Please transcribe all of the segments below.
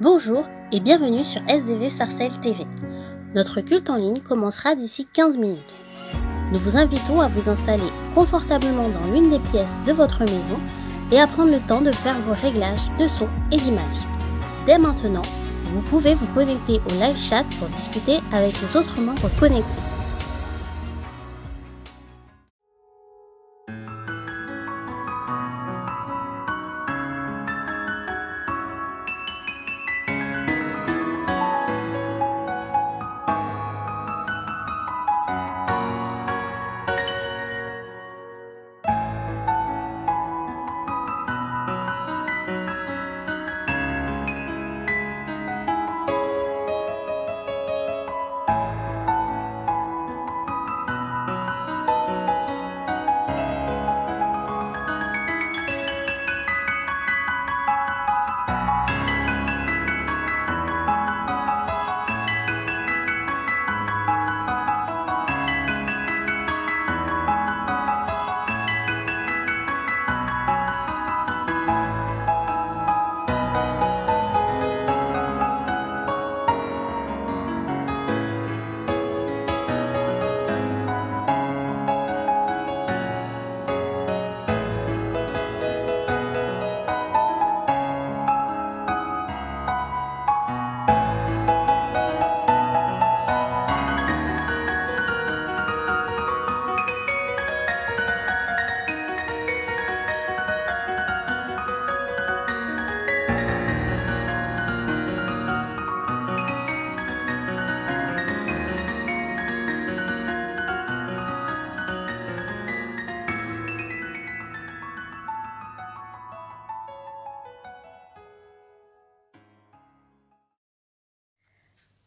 Bonjour et bienvenue sur SDV Sarcelles TV. Notre culte en ligne commencera d'ici 15 minutes. Nous vous invitons à vous installer confortablement dans l'une des pièces de votre maison et à prendre le temps de faire vos réglages de son et d'image. Dès maintenant, vous pouvez vous connecter au live chat pour discuter avec les autres membres connectés.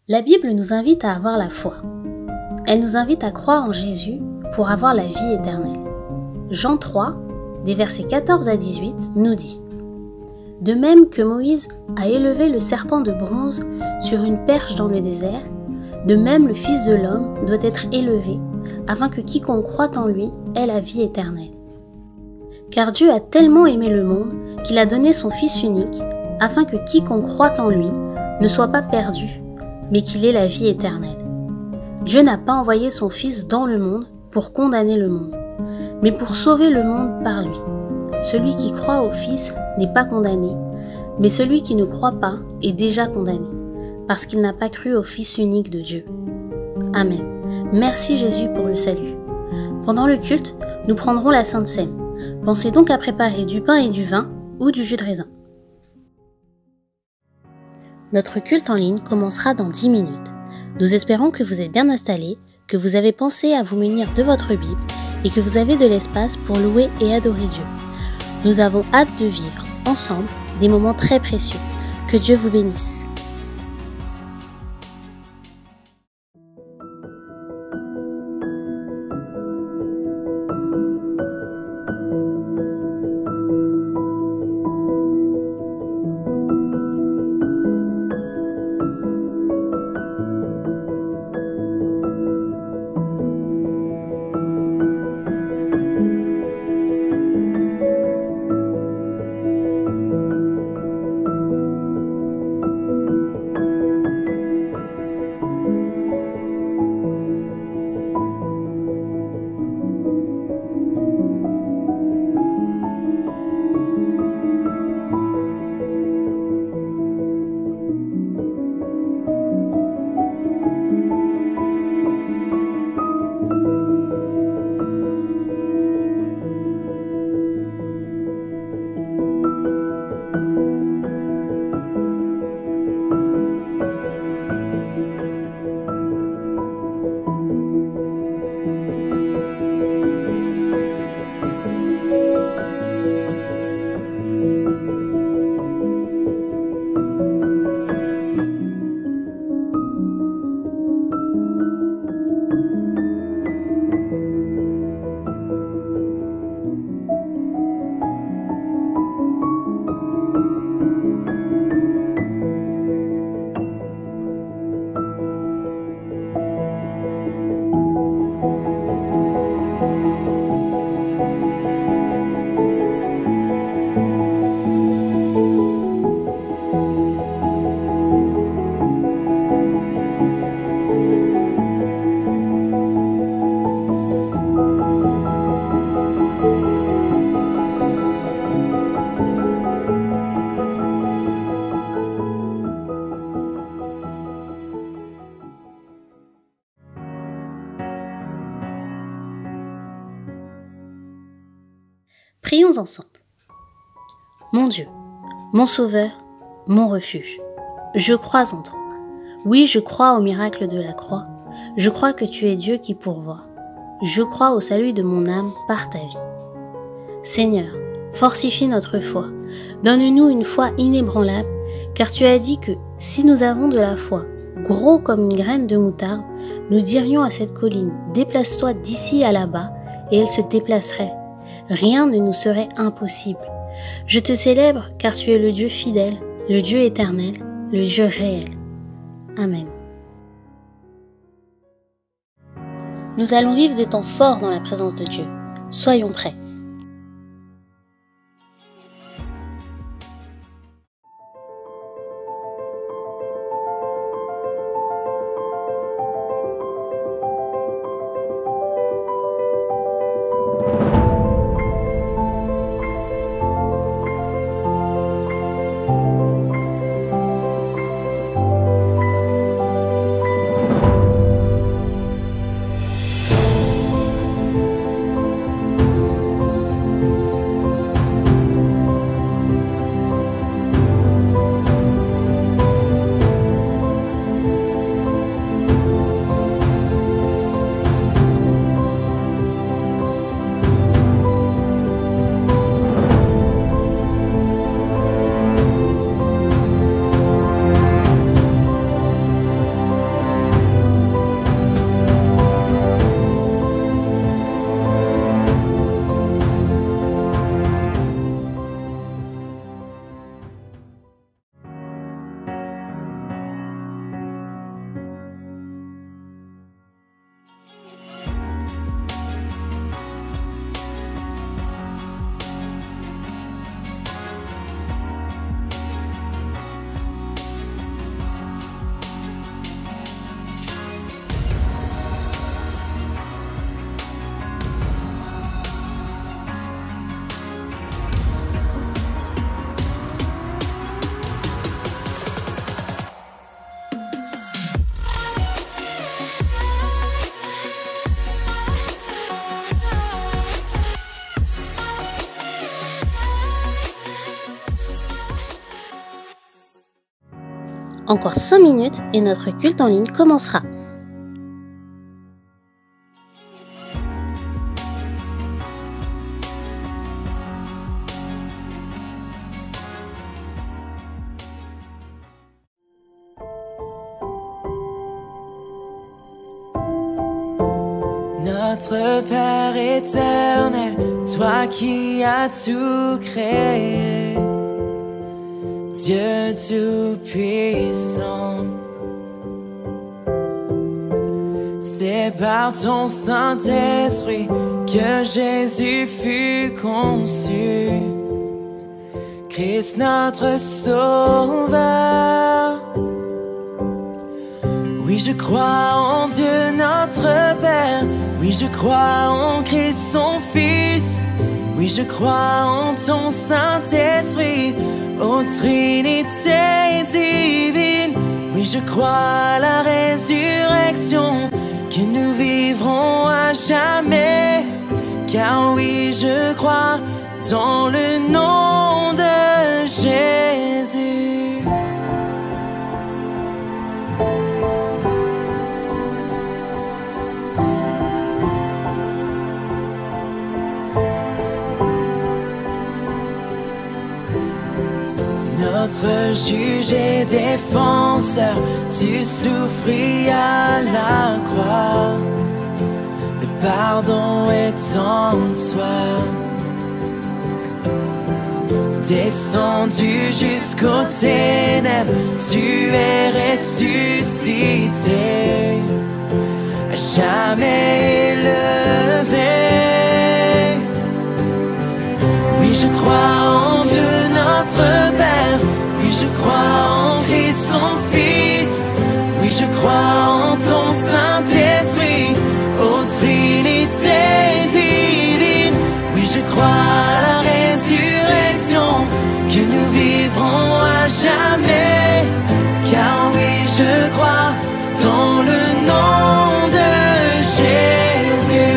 La Bible nous invite à avoir la foi. Elle nous invite à croire en Jésus pour avoir la vie éternelle. Jean 3, des versets 14 à 18, nous dit: De même que Moïse a élevé le serpent de bronze sur une perche dans le désert, de même le Fils de l'homme doit être élevé, afin que quiconque croit en lui ait la vie éternelle. Car Dieu a tellement aimé le monde qu'il a donné son Fils unique, afin que quiconque croit en lui ne soit pas perdu, mais qu'il ait la vie éternelle. Dieu n'a pas envoyé son Fils dans le monde pour condamner le monde, mais pour sauver le monde par lui. Celui qui croit au Fils n'est pas condamné, mais celui qui ne croit pas est déjà condamné, parce qu'il n'a pas cru au Fils unique de Dieu. Amen. Merci Jésus pour le salut. Pendant le culte, nous prendrons la Sainte Seine. Pensez donc à préparer du pain et du vin ou du jus de raisin. Notre culte en ligne commencera dans 10 minutes. Nous espérons que vous êtes bien installés, que vous avez pensé à vous munir de votre Bible et que vous avez de l'espace pour louer et adorer Dieu. Nous avons hâte de vivre ensemble des moments très précieux. Que Dieu vous bénisse. Prions ensemble. Mon Dieu, mon Sauveur, mon refuge, je crois en toi. Oui, je crois au miracle de la croix. Je crois que tu es Dieu qui pourvoit. Je crois au salut de mon âme par ta vie. Seigneur, fortifie notre foi. Donne-nous une foi inébranlable, car tu as dit que si nous avons de la foi, gros comme une graine de moutarde, nous dirions à cette colline, déplace-toi d'ici à là-bas, et elle se déplacerait. Rien ne nous serait impossible. Je te célèbre car tu es le Dieu fidèle, le Dieu éternel, le Dieu réel. Amen. Nous allons vivre des temps forts dans la présence de Dieu. Soyons prêts. Encore 5 minutes et notre culte en ligne commencera. Notre Père éternel, toi qui as tout créé, Dieu tout-puissant, c'est par ton Saint-Esprit que Jésus fut conçu, Christ notre Sauveur. Oui, je crois en Dieu notre Père, oui, je crois en Christ son Fils, oui, je crois en ton Saint-Esprit, ô Trinité divine. Oui, je crois à la résurrection, que nous vivrons à jamais. Car oui, je crois dans le nom de Jésus. Notre juge et défenseur, tu souffris à la croix. Le pardon est en toi. Descendu jusqu'aux ténèbres, tu es ressuscité, à jamais élevé. Oui, je crois en Dieu notre Père, oui, je crois en Christ son Fils, oui, je crois en ton Saint-Esprit, ô Trinité divine. Oui, je crois à la résurrection, que nous vivrons à jamais. Car oui, je crois dans le nom de Jésus.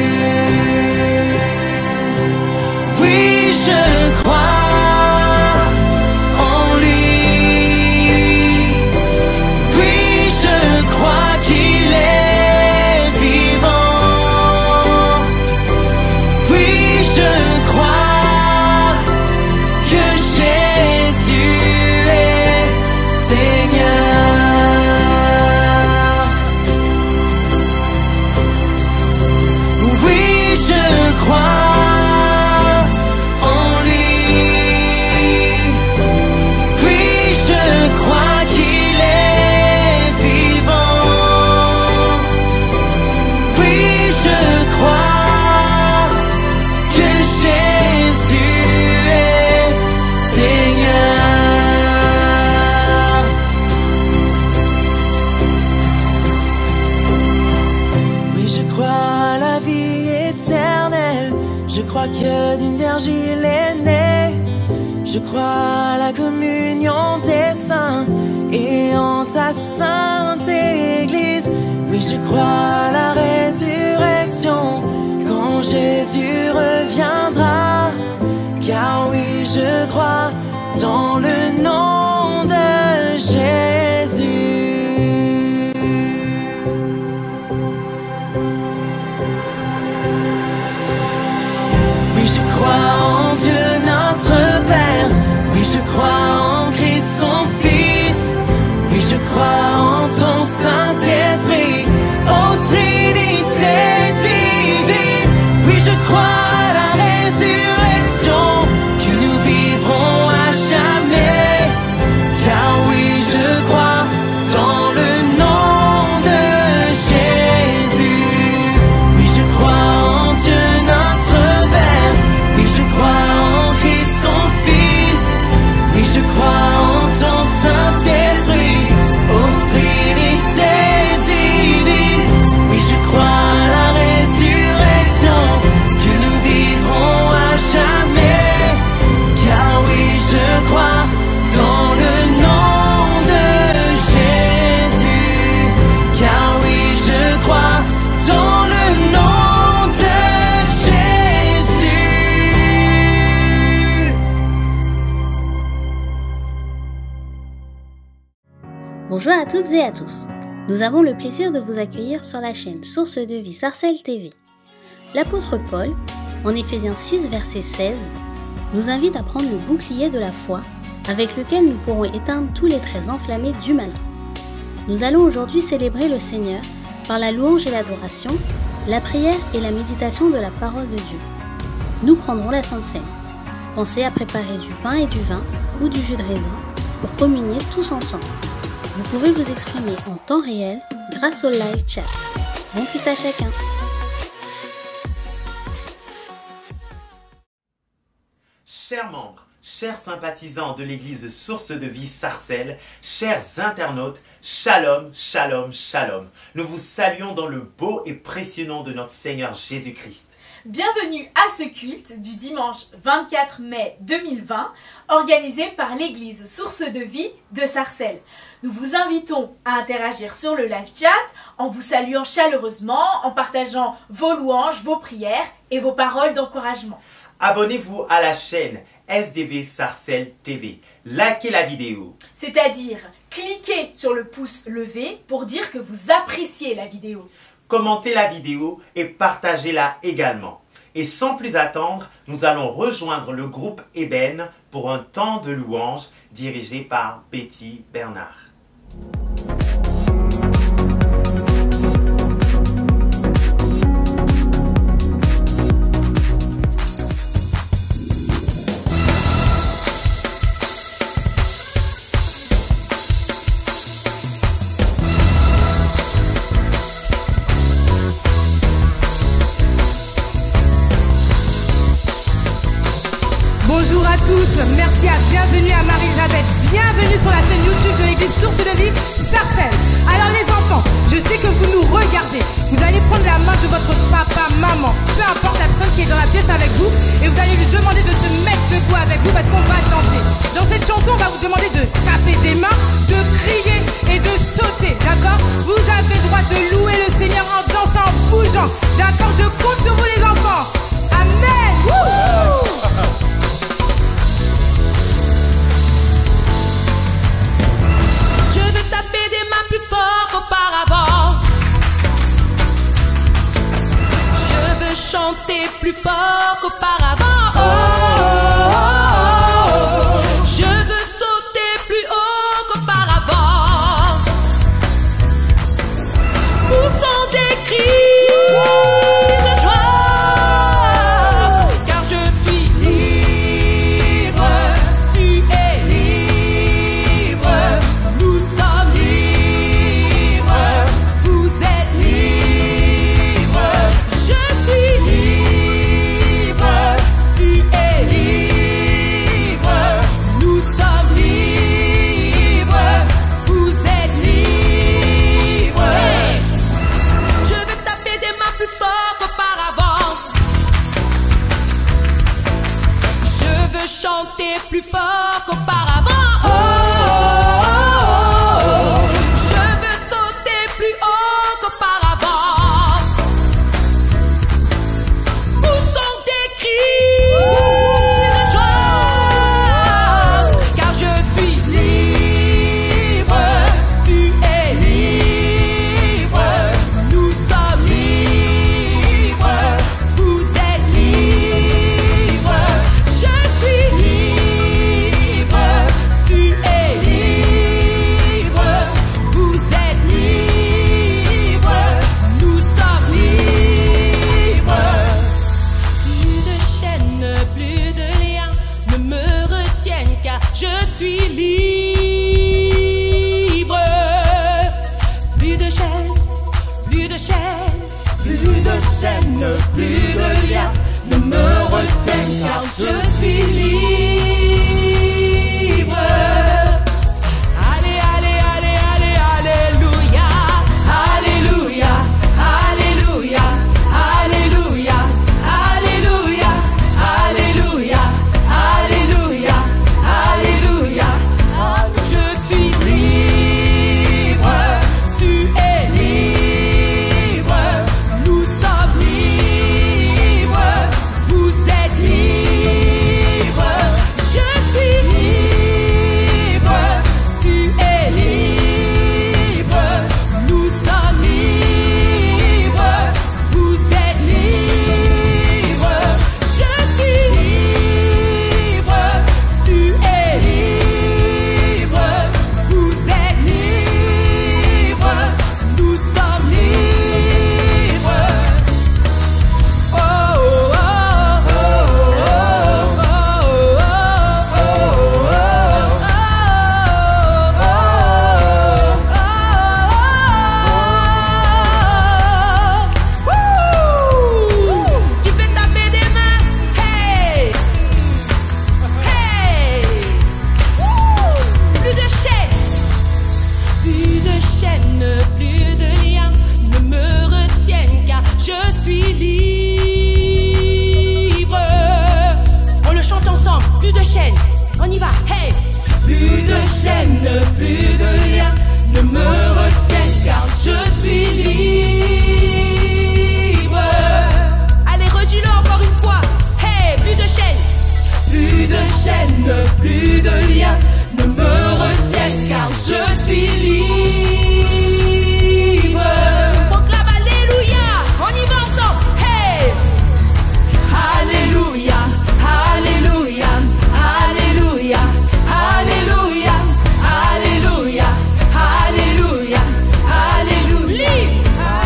Oui, crois à la communion des saints et en ta sainte Église. Oui, je crois à la résurrection quand Jésus reviendra. Car oui, je crois dans le nom de Jésus. Oui, je crois en Dieu notre Père. Oui, je crois en Christ son Fils. Oui, je crois en ton Saint-Esprit, ô Trinité divine. Oui, je crois à la résurrection, que nous vivrons à jamais. Car oui, je crois dans le nom de Jésus. Oui, je crois en Dieu notre Père. Oui, je crois en Christ son Fils. Oui, je crois en ton Saint-Esprit, ô Trinité divine. Oui, je crois à la résurrection, que nous vivrons à jamais. Car oui, je crois dans le nom de Jésus. Car oui, je crois dans le nom de Jésus. Bonjour à toutes et à tous. Nous avons le plaisir de vous accueillir sur la chaîne Source de Vie Sarcelles TV. L'apôtre Paul, en Éphésiens 6, verset 16, nous invite à prendre le bouclier de la foi avec lequel nous pourrons éteindre tous les traits enflammés du malin. Nous allons aujourd'hui célébrer le Seigneur par la louange et l'adoration, la prière et la méditation de la parole de Dieu. Nous prendrons la Sainte Seine. Pensez à préparer du pain et du vin ou du jus de raisin pour communier tous ensemble. Vous pouvez vous exprimer en temps réel grâce au live chat. Bon culte à chacun. Chers membres, chers sympathisants de l'église Source de Vie Sarcelles, chers internautes, shalom, shalom, shalom. Nous vous saluons dans le beau et précieux nom de notre Seigneur Jésus-Christ. Bienvenue à ce culte du dimanche 24 mai 2020, organisé par l'église Source de Vie de Sarcelles. Nous vous invitons à interagir sur le live chat en vous saluant chaleureusement, en partageant vos louanges, vos prières et vos paroles d'encouragement. Abonnez-vous à la chaîne SDV Sarcelles TV. Likez la vidéo. C'est-à-dire, cliquez sur le pouce levé pour dire que vous appréciez la vidéo. Commentez la vidéo et partagez-la également. Et sans plus attendre, nous allons rejoindre le groupe Ébène pour un temps de louange dirigé par Betty Bernard. Bonjour à tous, merci bienvenue à Marie-Elisabeth, bienvenue sur la chaîne YouTube de l'église Source de Vie Sarcelles. Alors les enfants, je sais que vous nous regardez, vous allez prendre la main de votre papa, maman, peu importe la personne qui est dans la pièce avec vous, et vous allez lui demander de se mettre debout avec vous parce qu'on va danser. Dans cette chanson, on va vous demander de taper des mains, de crier et de sauter, d'accord? Vous avez le droit de louer le Seigneur en dansant, en bougeant, d'accord? Je compte sur vous les enfants. Amen. Wouhou. Je veux taper des mains plus fort qu'auparavant. Je veux chanter plus fort qu'auparavant. Oh, oh, oh, oh. Je veux sauter plus haut qu'auparavant. Poussons des cris de joie, car je suis libre. Tu es libre. Nous sommes libres. Vous êtes libres. Je suis libre. On y va, hey! Plus de chaînes, plus de liens ne me retiennent car je suis libre. Allez, redis-le encore une fois. Hey, plus de chaînes. Plus de chaînes, plus de liens ne me retiennent car je suis libre. Proclame Alléluia. On y va ensemble. Hey! Alléluia, Alléluia, Alléluia, Alléluia, Alléluia, Alléluia, Alléluia,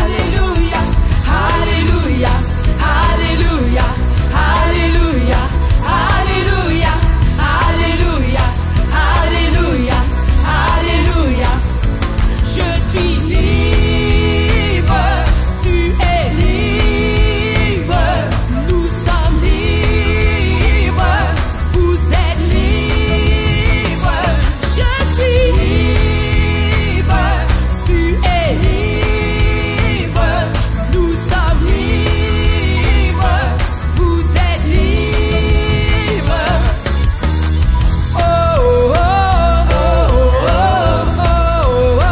Alléluia, Alléluia, Alléluia, Alléluia, Alléluia, Alléluia, Alléluia, Alléluia. Je suis libre, tu es libre, nous sommes libres, vous êtes libres. Je suis libre, tu es libre, nous sommes libres, vous êtes libres. Oh, oh, oh, oh, oh,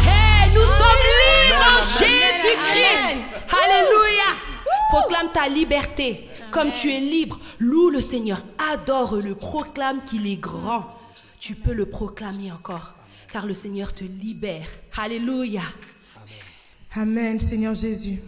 Hey, nous sommes libres en Jésus-Christ. Alléluia. Proclame ta liberté. Comme tu es libre, loue le Seigneur, adore-le, proclame qu'il est grand. Tu peux le proclamer encore, car le Seigneur te libère. Alléluia. Amen, Seigneur Jésus.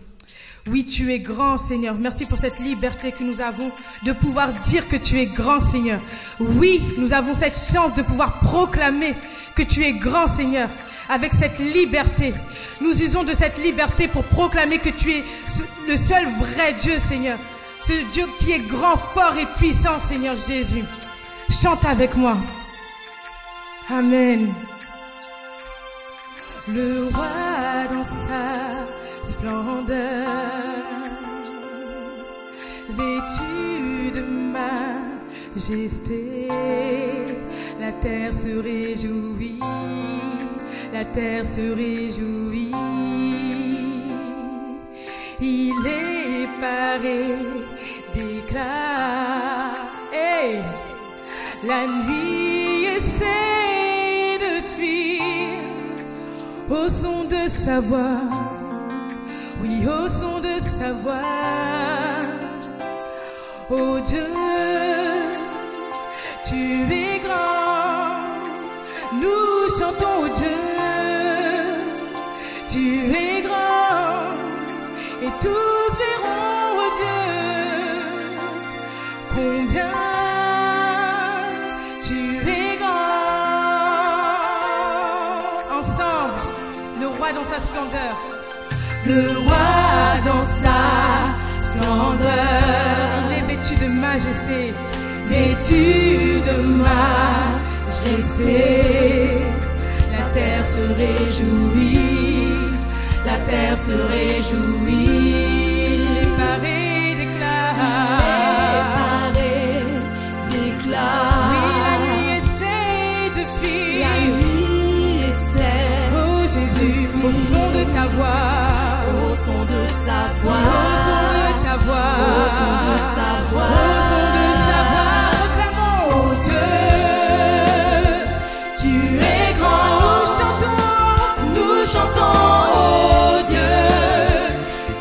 Oui, tu es grand, Seigneur. Merci pour cette liberté que nous avons de pouvoir dire que tu es grand, Seigneur. Oui, nous avons cette chance de pouvoir proclamer que tu es grand, Seigneur. Avec cette liberté, nous usons de cette liberté pour proclamer que tu es le seul vrai Dieu, Seigneur. Ce Dieu qui est grand, fort et puissant, Seigneur Jésus. Chante avec moi. Amen. Le roi dans sa splendeur, vêtu de majesté, la terre se réjouit, la terre se réjouit. Il est paré d'éclat, hey! La nuit essaie de fuir au son de sa voix, oui, au son de sa voix. Oh Dieu, tu es grand, nous chantons oh Dieu, tu es grand, et tous verront oh Dieu, combien tu es grand. Ensemble, le roi dans sa splendeur. Le roi dans sa splendeur, il est vêtu de majesté, vêtu de majesté. La terre se réjouit, la terre se réjouit. Il est paré d'éclat, oui, la nuit essaie de fuir, la nuit essaie. Oh Jésus, au son de ta voix, au son de sa voix, au son de ta voix, au son de sa voix, au son de sa voix, proclamons oh Dieu, tu es grand. Nous chantons oh Dieu,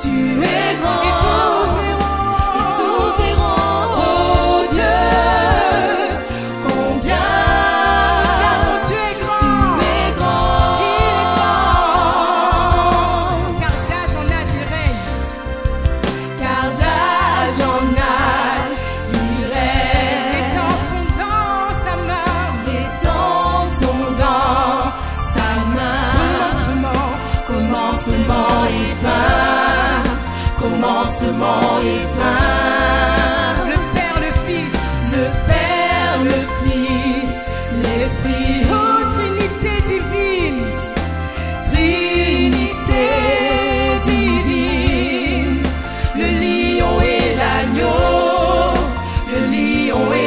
tu es grand. Et tous verront oh Dieu, combien ton Dieu est grand. Tu es grand, il est grand. Car d'âge en âge il règne, car d'âge en âge il règne. Les temps sont dans sa main, les temps sont dans sa main. Commencement et fin, commencement et fin. Le Père, le Fils, le Père, le Fils, l'Esprit. Oh Trinité divine, Trinité divine. Le lion et l'agneau, le lion et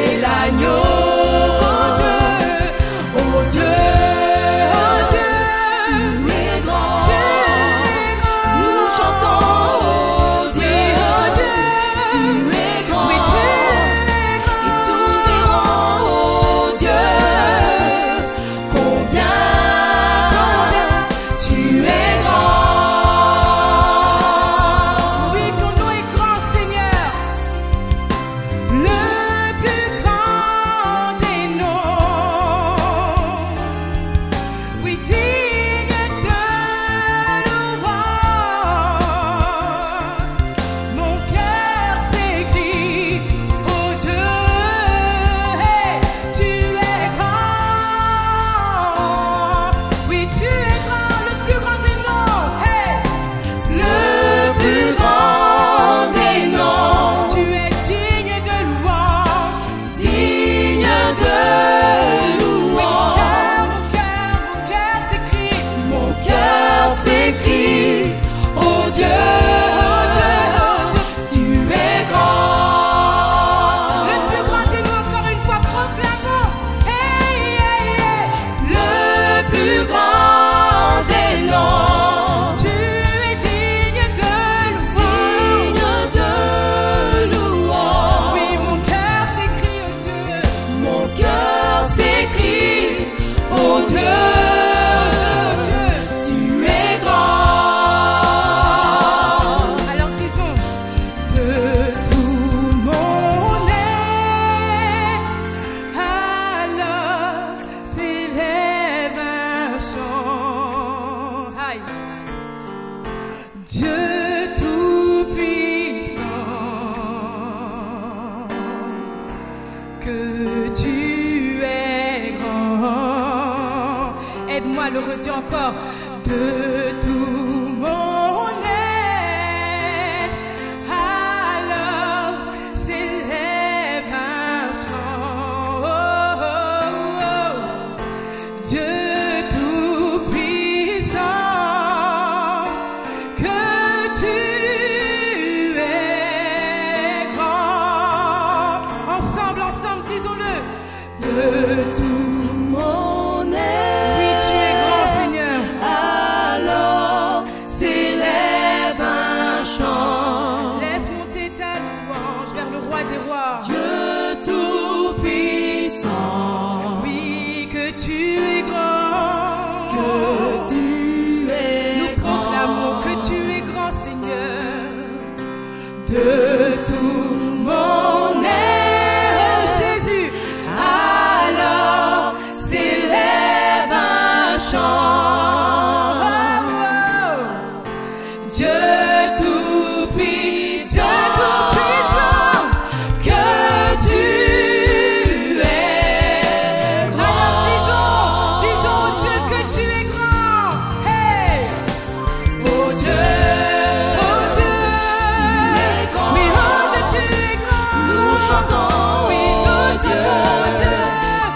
Aïe. Dieu tout-puissant, que tu es grand. Aide-moi à le redire encore. De tout mon être, alors s'élève un chant. Oh, oh, oh. Dieu tout-puissant, que tu es grand. Ensemble, ensemble, disons-le. De tout mon être. Oui, tu es grand, Seigneur. Alors s'élève un chant. Laisse monter ta louange vers le roi des rois. Dieu tout-puissant. Oui, que tu es grand. Que tu es grand. Nous proclamons que tu es grand, Seigneur. De tout mon être, Jésus. Alors s'élève un chant. Dieu tout-puissant, que tu es grand. Alors disons au Dieu que tu es grand. Hey, oh Dieu, tu es grand. Oui, oh Dieu, tu es grand. Nous chantons, oui, nous chantons, oh Dieu.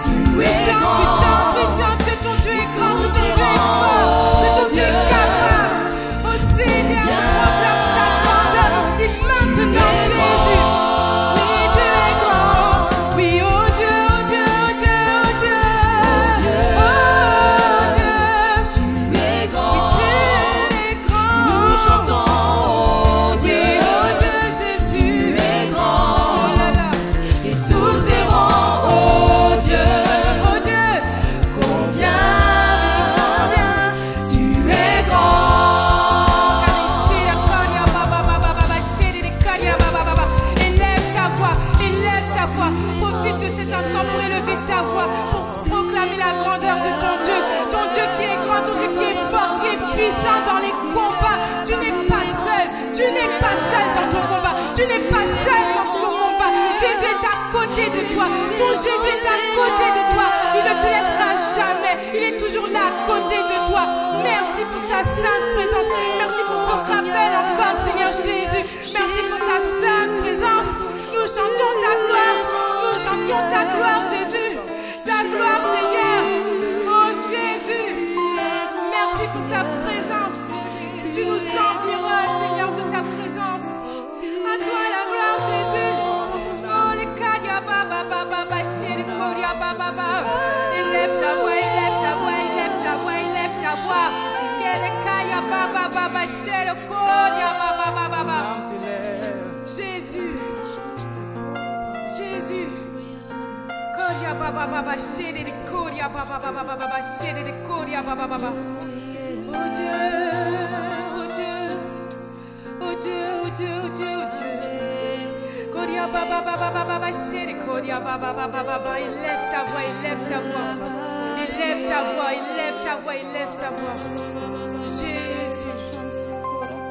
Tu es grand. Oui, chante, que ton Dieu est grand, que ton Dieu est fort, que ton Dieu est capable. Oh Seigneur, proclame ta grandeur ici maintenant, Jésus. Oui, tu es grand. Oui, oh Dieu, oh Dieu, oh Dieu, oh Dieu. Oh Dieu, tu es grand. Oui, tu es grand. Nous chantons, oh Dieu, Jésus. Tu es grand. Oh là là. Et tous verront, oh Dieu, combien tu es grand. Élève ta voix, profite de cet instant pour élever ta voix, pour proclamer la grandeur de ton Dieu qui est grand, ton Dieu qui est fort, qui est puissant dans les combats. Tu n'es pas seul, tu n'es pas seul dans ton combat, tu n'es pas seul dans ton combat. Jésus est à côté de toi, ton Jésus est à côté de toi, il ne te laissera jamais, il est toujours là à côté de toi. Merci pour ta sainte présence, merci pour ce rappel encore, Seigneur Jésus, merci pour ta sainte présence. Nous chantons ta gloire, Jésus, ta gloire, Seigneur. Oh Jésus, merci pour ta présence. Tu nous empliras, Seigneur, de ta présence. À toi la gloire, Jésus. Oh les kadia baba baba bashir koria baba baba. Élève ta voix, élève ta voix, élève ta voix, élève ta voix. Kele kaya baba baba shir koria baba baba. Jésus, Jésus. Koria baba baba shir koria baba baba baba shir koria baba baba. Oh Dieu, oh Dieu, oh Dieu, oh Dieu, oh Dieu, oh Dieu. Koria baba baba baba shiri koria baba baba baba. Élève ta voix, élève ta voix, élève ta voix, élève ta voix, élève ta voix. Jésus,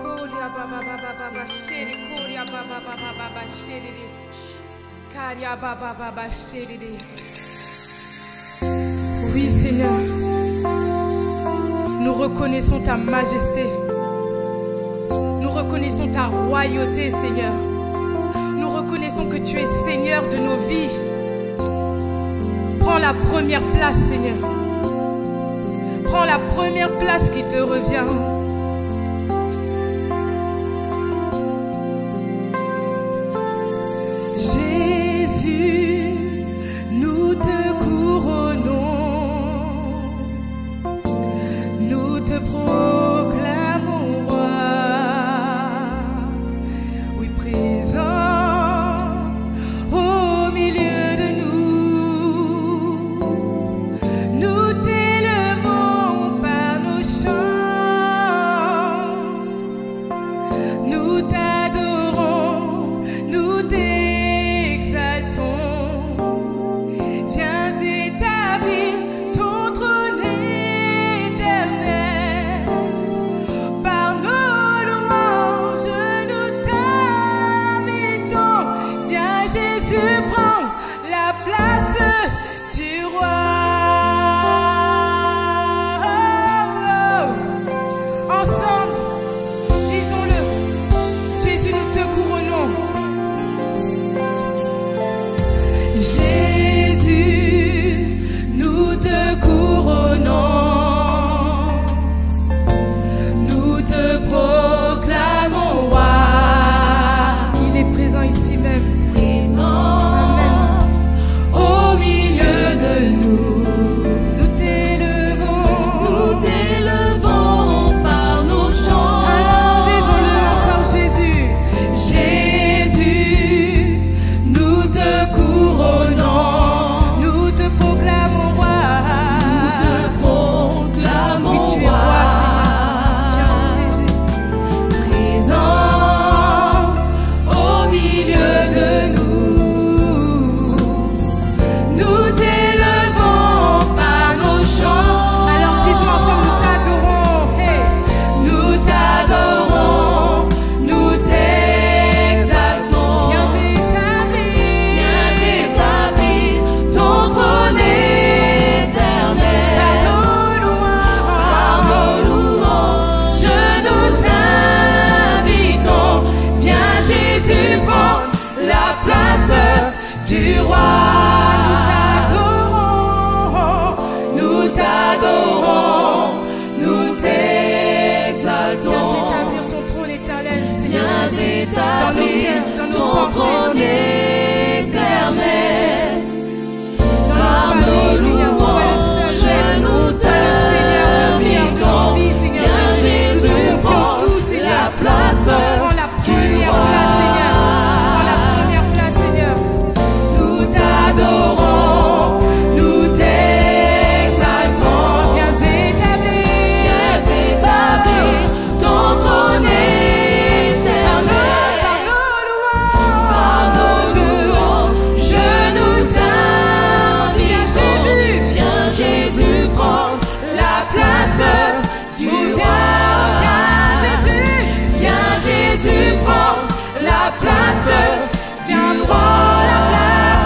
koria baba baba baba shiri koria baba baba baba shiri karia baba baba shiri. Oui Seigneur. Nous reconnaissons ta majesté. Nous reconnaissons ta royauté, Seigneur. Nous reconnaissons que tu es Seigneur de nos vies. Prends la première place, Seigneur. Prends la première place qui te revient. Jésus, nous te couronnons. Nous te proclamons roi, oui présent au milieu de nous. Nous t'élevons par nos chants. t'adorons, nous t'exaltons. Viens établir ton trône éternel, Seigneur Jésus, dans nos Établir cœurs, dans nos ton pensées, trône éternel. dans Par nos nos familles, Seigneur, toi le seul maître, nous toi le Seigneur de vie, en t'invitons. vie, Seigneur Viens, Jésus, nous te Jésus, confions prends tout, Seigneur. la place Prends la du première roi. place, Seigneur. Prends la première place, Seigneur. Nous t'adorons, nous t'exaltons. Viens établir Ton trône éternel. par nos Par louanges. nos louanges, nous t'invitons. Viens, Jésus. Viens Jésus, prends la place du roi. Viens Jésus, prends la place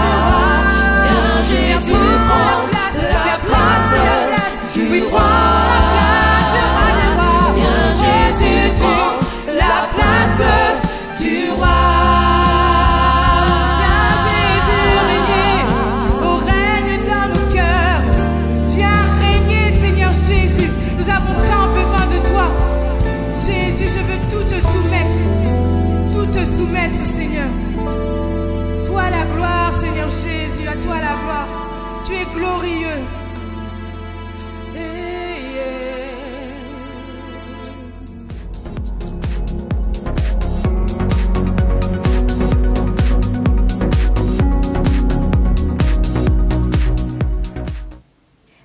du roi. Viens Jésus, prends la place du roi. Viens Jésus, prends la place du roi. Viens Jésus régner, au règne dans nos cœurs. Viens régner, Seigneur Jésus. Nous avons tant besoin de toi. Jésus, je veux tout te soumettre, Seigneur. Toi la gloire, Seigneur Jésus, à toi la gloire. Tu es glorieux. Hey, yeah.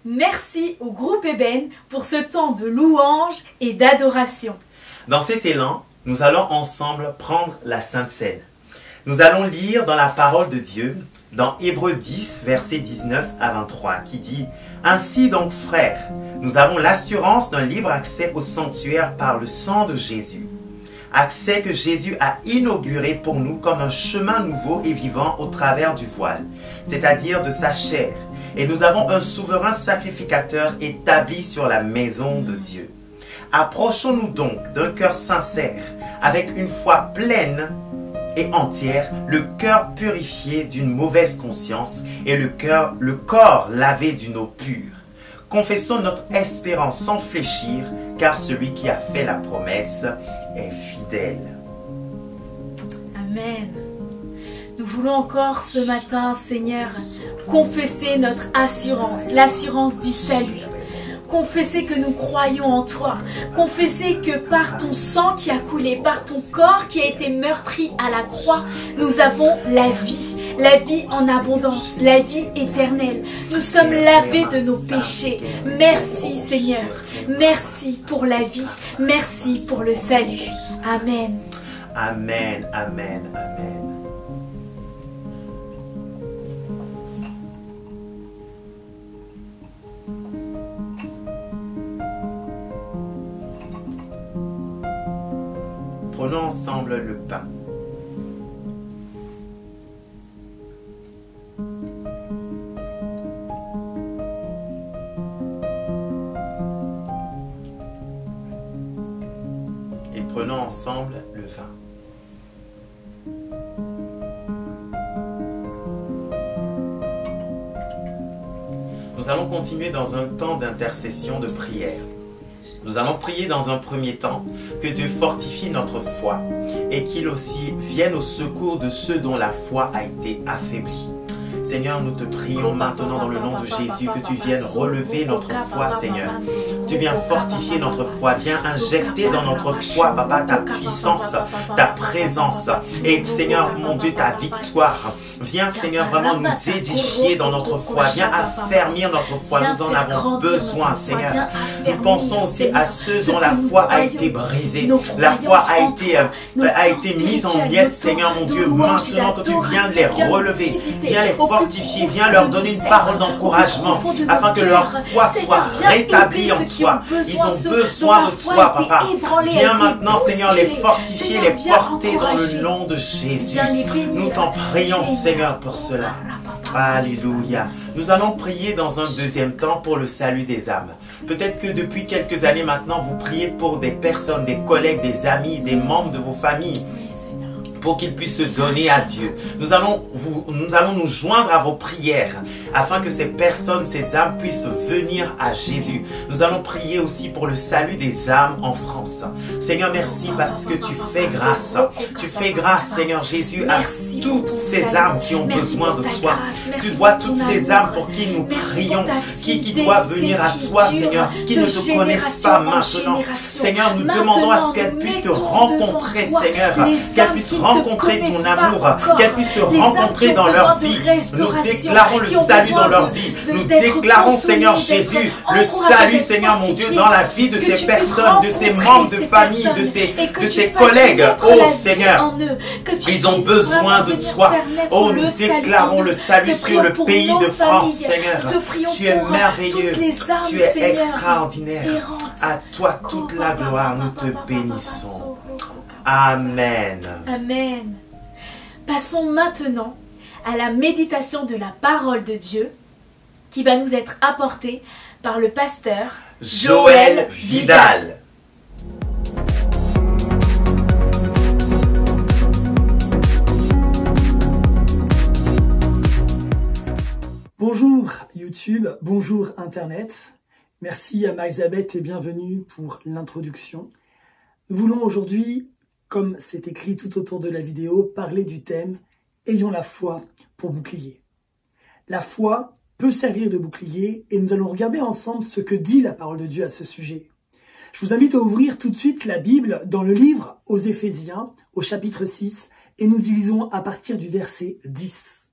Merci au groupe Eben pour ce temps de louange et d'adoration. Dans cet élan, nous allons ensemble prendre la Sainte Seine. Nous allons lire dans la parole de Dieu, dans Hébreux 10, versets 19 à 23, qui dit « Ainsi donc, frères, nous avons l'assurance d'un libre accès au sanctuaire par le sang de Jésus. Accès que Jésus a inauguré pour nous comme un chemin nouveau et vivant au travers du voile, c'est-à-dire de sa chair. Et nous avons un souverain sacrificateur établi sur la maison de Dieu. Approchons-nous donc d'un cœur sincère, avec une foi pleine et entière, le cœur purifié d'une mauvaise conscience et le corps lavé d'une eau pure. Confessons notre espérance sans fléchir, car celui qui a fait la promesse est fidèle. » Amen. Nous voulons encore ce matin, Seigneur, confesser notre assurance, l'assurance du salut. Confesser que nous croyons en toi. Confesser que par ton sang qui a coulé, par ton corps qui a été meurtri à la croix, nous avons la vie en abondance, la vie éternelle. Nous sommes lavés de nos péchés. Merci Seigneur. Merci pour la vie. Merci pour le salut. Amen. Amen, amen, amen. Prenons ensemble le pain. Et prenons ensemble le vin. Nous allons continuer dans un temps d'intercession, de prière. Nous allons prier dans un premier temps que Dieu fortifie notre foi et qu'il aussi vienne au secours de ceux dont la foi a été affaiblie. Seigneur, nous te prions maintenant dans le nom de Jésus que tu viennes relever notre foi, Seigneur. Tu viens fortifier notre foi, viens injecter dans notre foi, Papa, ta puissance, ta présence et, Seigneur, mon Dieu, ta victoire. Viens, Seigneur, vraiment nous édifier dans notre foi, viens affermir notre foi, nous en avons besoin, Seigneur. Nous pensons aussi à ceux dont la foi a été brisée, la foi a été mise en miettes, Seigneur, mon Dieu, maintenant que tu viens les relever, viens les fortifier, viens leur donner une parole d'encouragement afin que leur foi soit rétablie en toi. Ils ont besoin de toi, Papa. Viens maintenant, Seigneur, les fortifier, les porter dans le nom de Jésus. Nous t'en prions, Seigneur, pour cela. Alléluia. Nous allons prier dans un deuxième temps pour le salut des âmes. Peut-être que depuis quelques années maintenant, vous priez pour des personnes, des collègues, des amis, des membres de vos familles pour qu'ils puissent se donner à Dieu. Nous allons nous joindre à vos prières afin que ces personnes, ces âmes puissent venir à Jésus. Nous allons prier aussi pour le salut des âmes en France. Seigneur, merci parce que tu fais grâce. Tu fais grâce, Seigneur Jésus, à toutes ces âmes qui ont besoin de toi. Tu vois toutes ces âmes pour qui nous prions, qui doivent venir à toi, Seigneur, qui ne te connaissent pas maintenant. Seigneur, nous demandons à ce qu'elles puissent te rencontrer, Seigneur, qu'elles puissent rencontrer ton amour, qu'elles puissent te rencontrer dans leur vie. Nous déclarons le salut dans leur vie. Nous déclarons, Seigneur Jésus, le salut, Seigneur mon Dieu, dans la vie de ces personnes, de ces membres de famille, de ces collègues. Oh Seigneur, ils ont besoin de toi. Oh, nous déclarons le salut sur le pays de France, Seigneur. Tu es merveilleux, tu es extraordinaire. À toi toute la gloire, nous te bénissons. Amen. Amen. Passons maintenant à la méditation de la parole de Dieu qui va nous être apportée par le pasteur Joël Vidal. Bonjour YouTube, bonjour Internet. Merci à Marie-Elisabeth et bienvenue pour l'introduction. Nous voulons aujourd'hui, comme c'est écrit tout autour de la vidéo, parler du thème « Ayons la foi pour bouclier ». La foi peut servir de bouclier et nous allons regarder ensemble ce que dit la parole de Dieu à ce sujet. Je vous invite à ouvrir tout de suite la Bible dans le livre aux Éphésiens, au chapitre 6, et nous y lisons à partir du verset 10.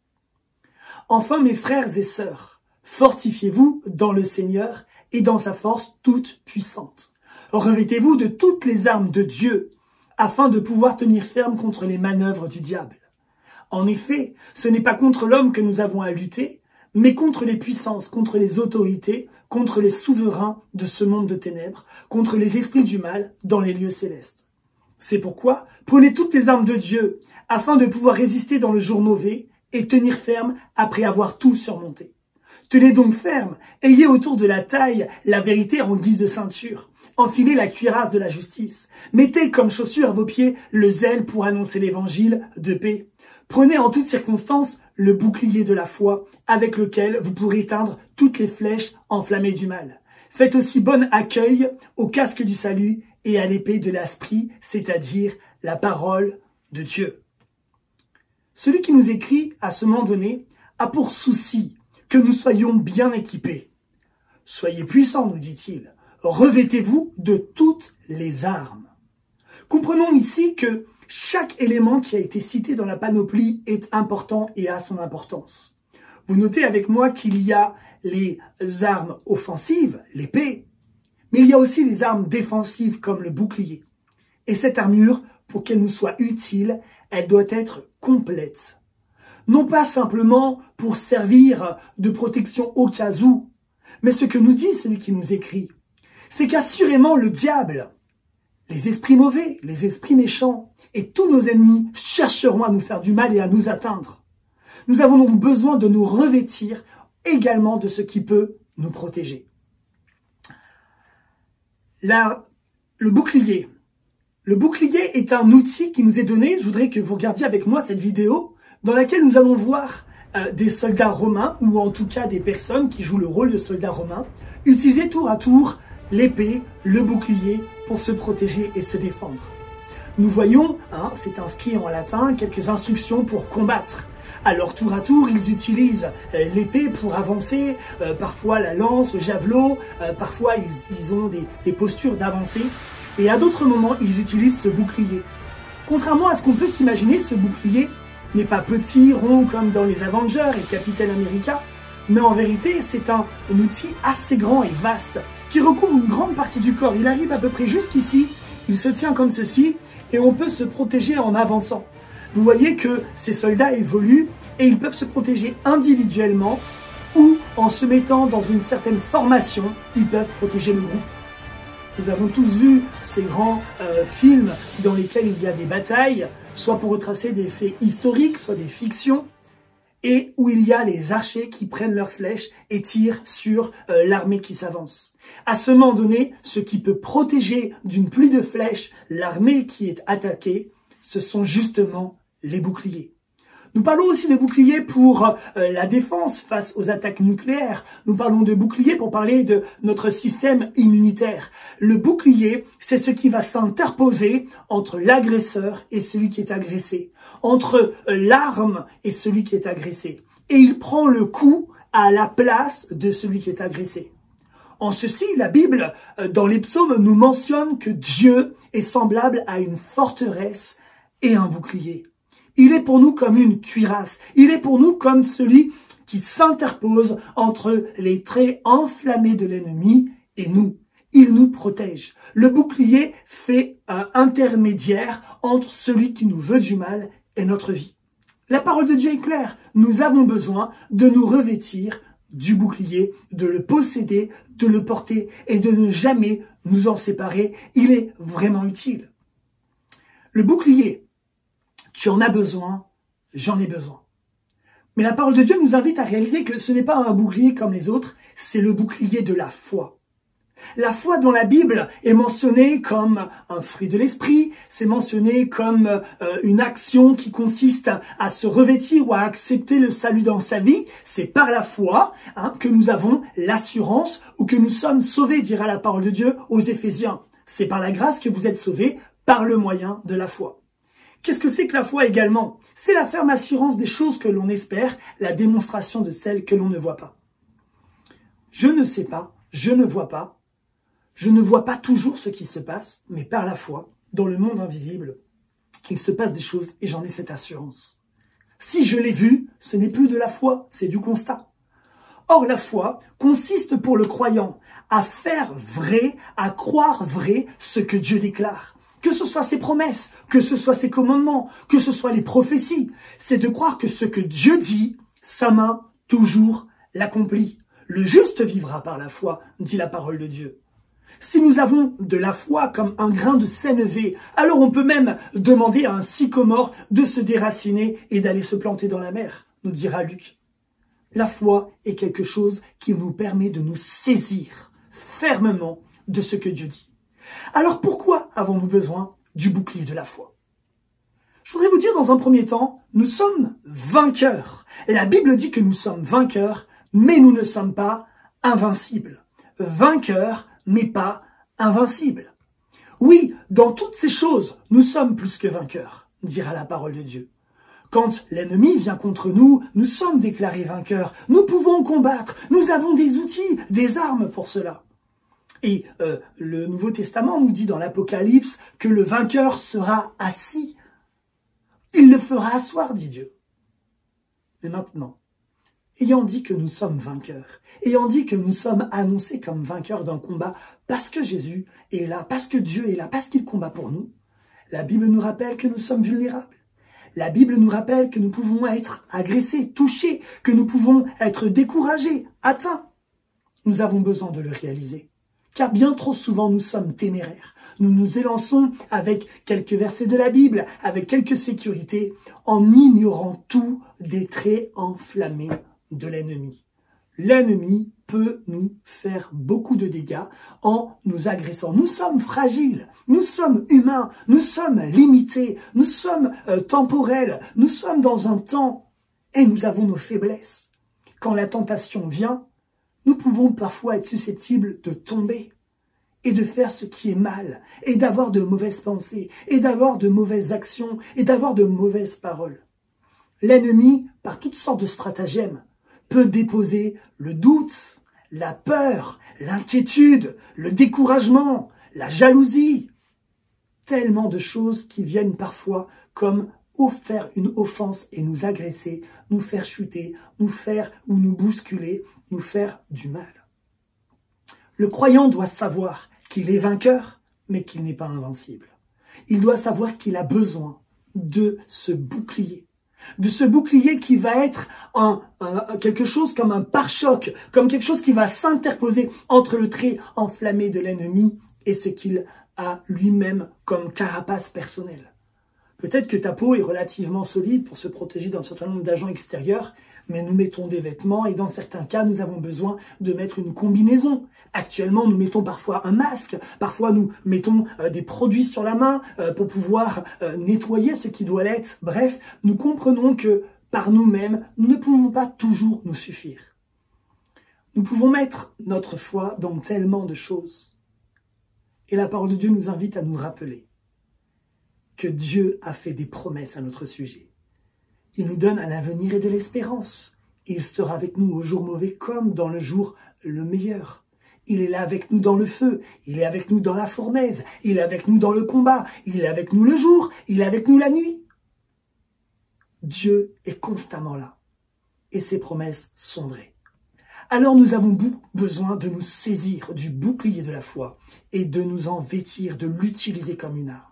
« Enfin, mes frères et sœurs, fortifiez-vous dans le Seigneur et dans sa force toute puissante. Revêtez-vous de toutes les armes de Dieu, afin de pouvoir tenir ferme contre les manœuvres du diable. En effet, ce n'est pas contre l'homme que nous avons à lutter, mais contre les puissances, contre les autorités, contre les souverains de ce monde de ténèbres, contre les esprits du mal dans les lieux célestes. C'est pourquoi, prenez toutes les armes de Dieu, afin de pouvoir résister dans le jour mauvais et tenir ferme après avoir tout surmonté. Tenez donc ferme, ayez autour de la taille la vérité en guise de ceinture. Enfilez la cuirasse de la justice. Mettez comme chaussure à vos pieds le zèle pour annoncer l'évangile de paix. Prenez en toutes circonstances le bouclier de la foi avec lequel vous pourrez éteindre toutes les flèches enflammées du mal. Faites aussi bon accueil au casque du salut et à l'épée de l'esprit, c'est-à-dire la parole de Dieu. Celui qui nous écrit à ce moment donné a pour souci que nous soyons bien équipés. Soyez puissants, nous dit-il. Revêtez-vous de toutes les armes. Comprenons ici que chaque élément qui a été cité dans la panoplie est important et a son importance. Vous notez avec moi qu'il y a les armes offensives, l'épée, mais il y a aussi les armes défensives comme le bouclier. Et cette armure, pour qu'elle nous soit utile, elle doit être complète. Non pas simplement pour servir de protection au cas où, mais ce que nous dit celui qui nous écrit, c'est qu'assurément le diable, les esprits mauvais, les esprits méchants et tous nos ennemis chercheront à nous faire du mal et à nous atteindre. Nous avons donc besoin de nous revêtir également de ce qui peut nous protéger. Le bouclier. Le bouclier est un outil qui nous est donné, je voudrais que vous regardiez avec moi cette vidéo, dans laquelle nous allons voir des soldats romains, ou en tout cas des personnes qui jouent le rôle de soldats romains, utiliser tour à tour l'épée, le bouclier, pour se protéger et se défendre. Nous voyons, c'est inscrit en latin, quelques instructions pour combattre. Alors tour à tour, ils utilisent l'épée pour avancer, parfois la lance, le javelot, parfois ils ont des postures d'avancer, et à d'autres moments, ils utilisent ce bouclier. Contrairement à ce qu'on peut s'imaginer, ce bouclier n'est pas petit, rond comme dans les Avengers et Captain America, mais en vérité, c'est un outil assez grand et vaste qui recouvre une grande partie du corps. Il arrive à peu près jusqu'ici, il se tient comme ceci et on peut se protéger en avançant. Vous voyez que ces soldats évoluent et ils peuvent se protéger individuellement ou en se mettant dans une certaine formation, ils peuvent protéger le groupe. Nous avons tous vu ces grands films dans lesquels il y a des batailles, soit pour retracer des faits historiques, soit des fictions, et où il y a les archers qui prennent leurs flèches et tirent sur l'armée qui s'avance. À ce moment donné, ce qui peut protéger d'une pluie de flèches l'armée qui est attaquée, ce sont justement les boucliers. Nous parlons aussi de boucliers pour la défense face aux attaques nucléaires. Nous parlons de boucliers pour parler de notre système immunitaire. Le bouclier, c'est ce qui va s'interposer entre l'agresseur et celui qui est agressé, entre l'arme et celui qui est agressé. Et il prend le coup à la place de celui qui est agressé. En ceci, la Bible, dans les psaumes, nous mentionne que Dieu est semblable à une forteresse et un bouclier. Il est pour nous comme une cuirasse. Il est pour nous comme celui qui s'interpose entre les traits enflammés de l'ennemi et nous. Il nous protège. Le bouclier fait un intermédiaire entre celui qui nous veut du mal et notre vie. La parole de Dieu est claire. Nous avons besoin de nous revêtir du bouclier, de le posséder, de le porter et de ne jamais nous en séparer. Il est vraiment utile. Le bouclier, tu en as besoin, j'en ai besoin. Mais la parole de Dieu nous invite à réaliser que ce n'est pas un bouclier comme les autres, c'est le bouclier de la foi. La foi dans la Bible est mentionnée comme un fruit de l'esprit, c'est mentionné comme une action qui consiste à se revêtir ou à accepter le salut dans sa vie. C'est par la foi que nous avons l'assurance ou que nous sommes sauvés, dira la parole de Dieu aux Éphésiens. C'est par la grâce que vous êtes sauvés par le moyen de la foi. Qu'est-ce que c'est que la foi également? C'est la ferme assurance des choses que l'on espère, la démonstration de celles que l'on ne voit pas. Je ne sais pas, je ne vois pas toujours ce qui se passe, mais par la foi, dans le monde invisible, il se passe des choses et j'en ai cette assurance. Si je l'ai vu, ce n'est plus de la foi, c'est du constat. Or, la foi consiste pour le croyant à faire vrai, à croire vrai ce que Dieu déclare. Que ce soit ses promesses, que ce soit ses commandements, que ce soit les prophéties, c'est de croire que ce que Dieu dit, sa main toujours l'accomplit. Le juste vivra par la foi, dit la parole de Dieu. Si nous avons de la foi comme un grain de sénévé, alors on peut même demander à un sycomore de se déraciner et d'aller se planter dans la mer, nous dira Luc. La foi est quelque chose qui nous permet de nous saisir fermement de ce que Dieu dit. Alors pourquoi avons-nous besoin du bouclier de la foi? Je voudrais vous dire dans un premier temps, nous sommes vainqueurs. La Bible dit que nous sommes vainqueurs, mais nous ne sommes pas invincibles. Vainqueurs, mais pas invincibles. Oui, dans toutes ces choses, nous sommes plus que vainqueurs, dira la parole de Dieu. Quand l'ennemi vient contre nous, nous sommes déclarés vainqueurs. Nous pouvons combattre. Nous avons des outils, des armes pour cela. Et le Nouveau Testament nous dit dans l'Apocalypse que le vainqueur sera assis. Il le fera asseoir, dit Dieu. Mais maintenant, ayant dit que nous sommes vainqueurs, ayant dit que nous sommes annoncés comme vainqueurs d'un combat parce que Jésus est là, parce que Dieu est là, parce qu'il combat pour nous, la Bible nous rappelle que nous sommes vulnérables. La Bible nous rappelle que nous pouvons être agressés, touchés, que nous pouvons être découragés, atteints. Nous avons besoin de le réaliser. Car bien trop souvent, nous sommes téméraires. Nous nous élançons avec quelques versets de la Bible, avec quelques sécurités, en ignorant tous des traits enflammés de l'ennemi. L'ennemi peut nous faire beaucoup de dégâts en nous agressant. Nous sommes fragiles, nous sommes humains, nous sommes limités, nous sommes temporels, nous sommes dans un temps et nous avons nos faiblesses. Quand la tentation vient, nous pouvons parfois être susceptibles de tomber et de faire ce qui est mal, et d'avoir de mauvaises pensées, et d'avoir de mauvaises actions, et d'avoir de mauvaises paroles. L'ennemi, par toutes sortes de stratagèmes, peut déposer le doute, la peur, l'inquiétude, le découragement, la jalousie. Tellement de choses qui viennent parfois comme faire une offense et nous agresser, nous faire chuter, nous faire ou nous bousculer, nous faire du mal. Le croyant doit savoir qu'il est vainqueur, mais qu'il n'est pas invincible. Il doit savoir qu'il a besoin de ce bouclier qui va être quelque chose comme un pare-choc, comme quelque chose qui va s'interposer entre le trait enflammé de l'ennemi et ce qu'il a lui-même comme carapace personnelle. Peut-être que ta peau est relativement solide pour se protéger d'un certain nombre d'agents extérieurs, mais nous mettons des vêtements et dans certains cas, nous avons besoin de mettre une combinaison. Actuellement, nous mettons parfois un masque, parfois nous mettons des produits sur la main pour pouvoir nettoyer ce qui doit l'être. Bref, nous comprenons que par nous-mêmes, nous ne pouvons pas toujours nous suffire. Nous pouvons mettre notre foi dans tellement de choses. Et la parole de Dieu nous invite à nous rappeler que Dieu a fait des promesses à notre sujet. Il nous donne un avenir et de l'espérance. Il sera avec nous au jour mauvais comme dans le jour le meilleur. Il est là avec nous dans le feu, il est avec nous dans la fournaise, il est avec nous dans le combat, il est avec nous le jour, il est avec nous la nuit. Dieu est constamment là et ses promesses sont vraies. Alors nous avons besoin de nous saisir du bouclier de la foi et de nous en vêtir, de l'utiliser comme une arme.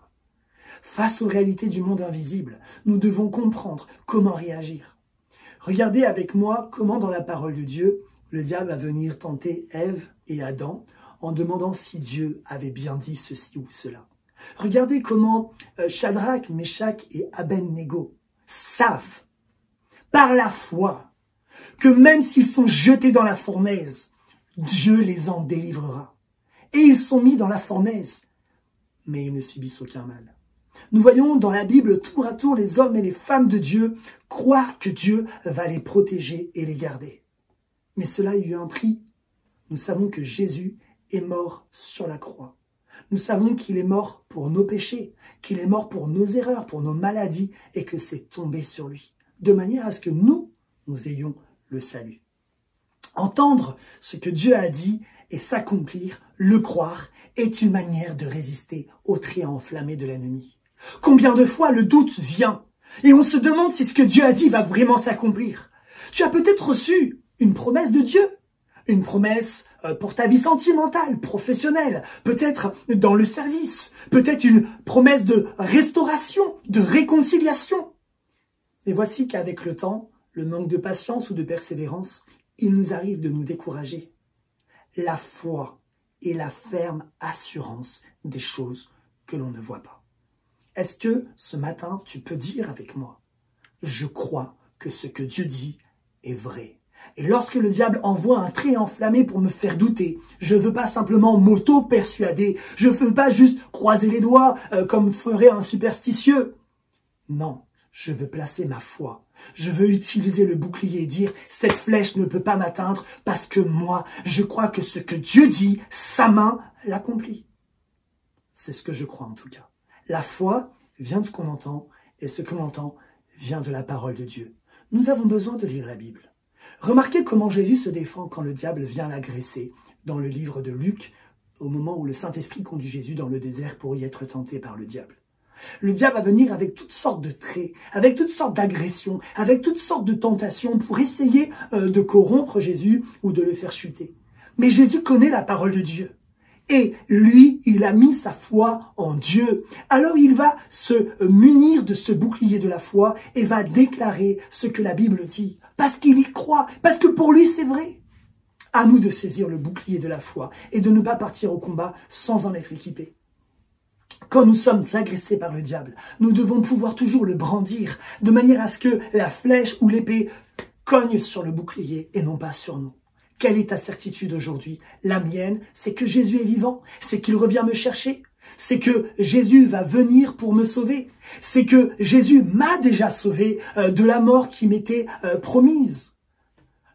Face aux réalités du monde invisible, nous devons comprendre comment réagir. Regardez avec moi comment dans la parole de Dieu, le diable va venir tenter Ève et Adam en demandant si Dieu avait bien dit ceci ou cela. Regardez comment Shadrach, Meshach et Abednego savent, par la foi, que même s'ils sont jetés dans la fournaise, Dieu les en délivrera. Et ils sont mis dans la fournaise, mais ils ne subissent aucun mal. Nous voyons dans la Bible tour à tour les hommes et les femmes de Dieu croire que Dieu va les protéger et les garder. Mais cela a eu un prix. Nous savons que Jésus est mort sur la croix. Nous savons qu'il est mort pour nos péchés, qu'il est mort pour nos erreurs, pour nos maladies et que c'est tombé sur lui, de manière à ce que nous ayons le salut. Entendre ce que Dieu a dit et s'accomplir, le croire, est une manière de résister au trait enflammé de l'ennemi. Combien de fois le doute vient et on se demande si ce que Dieu a dit va vraiment s'accomplir. Tu as peut-être reçu une promesse de Dieu, une promesse pour ta vie sentimentale, professionnelle, peut-être dans le service, peut-être une promesse de restauration, de réconciliation. Et voici qu'avec le temps, le manque de patience ou de persévérance, il nous arrive de nous décourager. La foi est la ferme assurance des choses que l'on ne voit pas. Est-ce que ce matin, tu peux dire avec moi, je crois que ce que Dieu dit est vrai. Et lorsque le diable envoie un trait enflammé pour me faire douter, je ne veux pas simplement m'auto-persuader, je ne veux pas juste croiser les doigts comme ferait un superstitieux. Non, je veux placer ma foi. Je veux utiliser le bouclier et dire, cette flèche ne peut pas m'atteindre parce que moi, je crois que ce que Dieu dit, sa main l'accomplit. C'est ce que je crois en tout cas. La foi vient de ce qu'on entend et ce que l'on entend vient de la parole de Dieu. Nous avons besoin de lire la Bible. Remarquez comment Jésus se défend quand le diable vient l'agresser dans le livre de Luc, au moment où le Saint-Esprit conduit Jésus dans le désert pour y être tenté par le diable. Le diable va venir avec toutes sortes de traits, avec toutes sortes d'agressions, avec toutes sortes de tentations pour essayer de corrompre Jésus ou de le faire chuter. Mais Jésus connaît la parole de Dieu. Et lui, il a mis sa foi en Dieu. Alors il va se munir de ce bouclier de la foi et va déclarer ce que la Bible dit. Parce qu'il y croit, parce que pour lui c'est vrai. À nous de saisir le bouclier de la foi et de ne pas partir au combat sans en être équipés. Quand nous sommes agressés par le diable, nous devons pouvoir toujours le brandir de manière à ce que la flèche ou l'épée cogne sur le bouclier et non pas sur nous. Quelle est ta certitude aujourd'hui? La mienne, c'est que Jésus est vivant, c'est qu'il revient me chercher, c'est que Jésus va venir pour me sauver, c'est que Jésus m'a déjà sauvé de la mort qui m'était promise.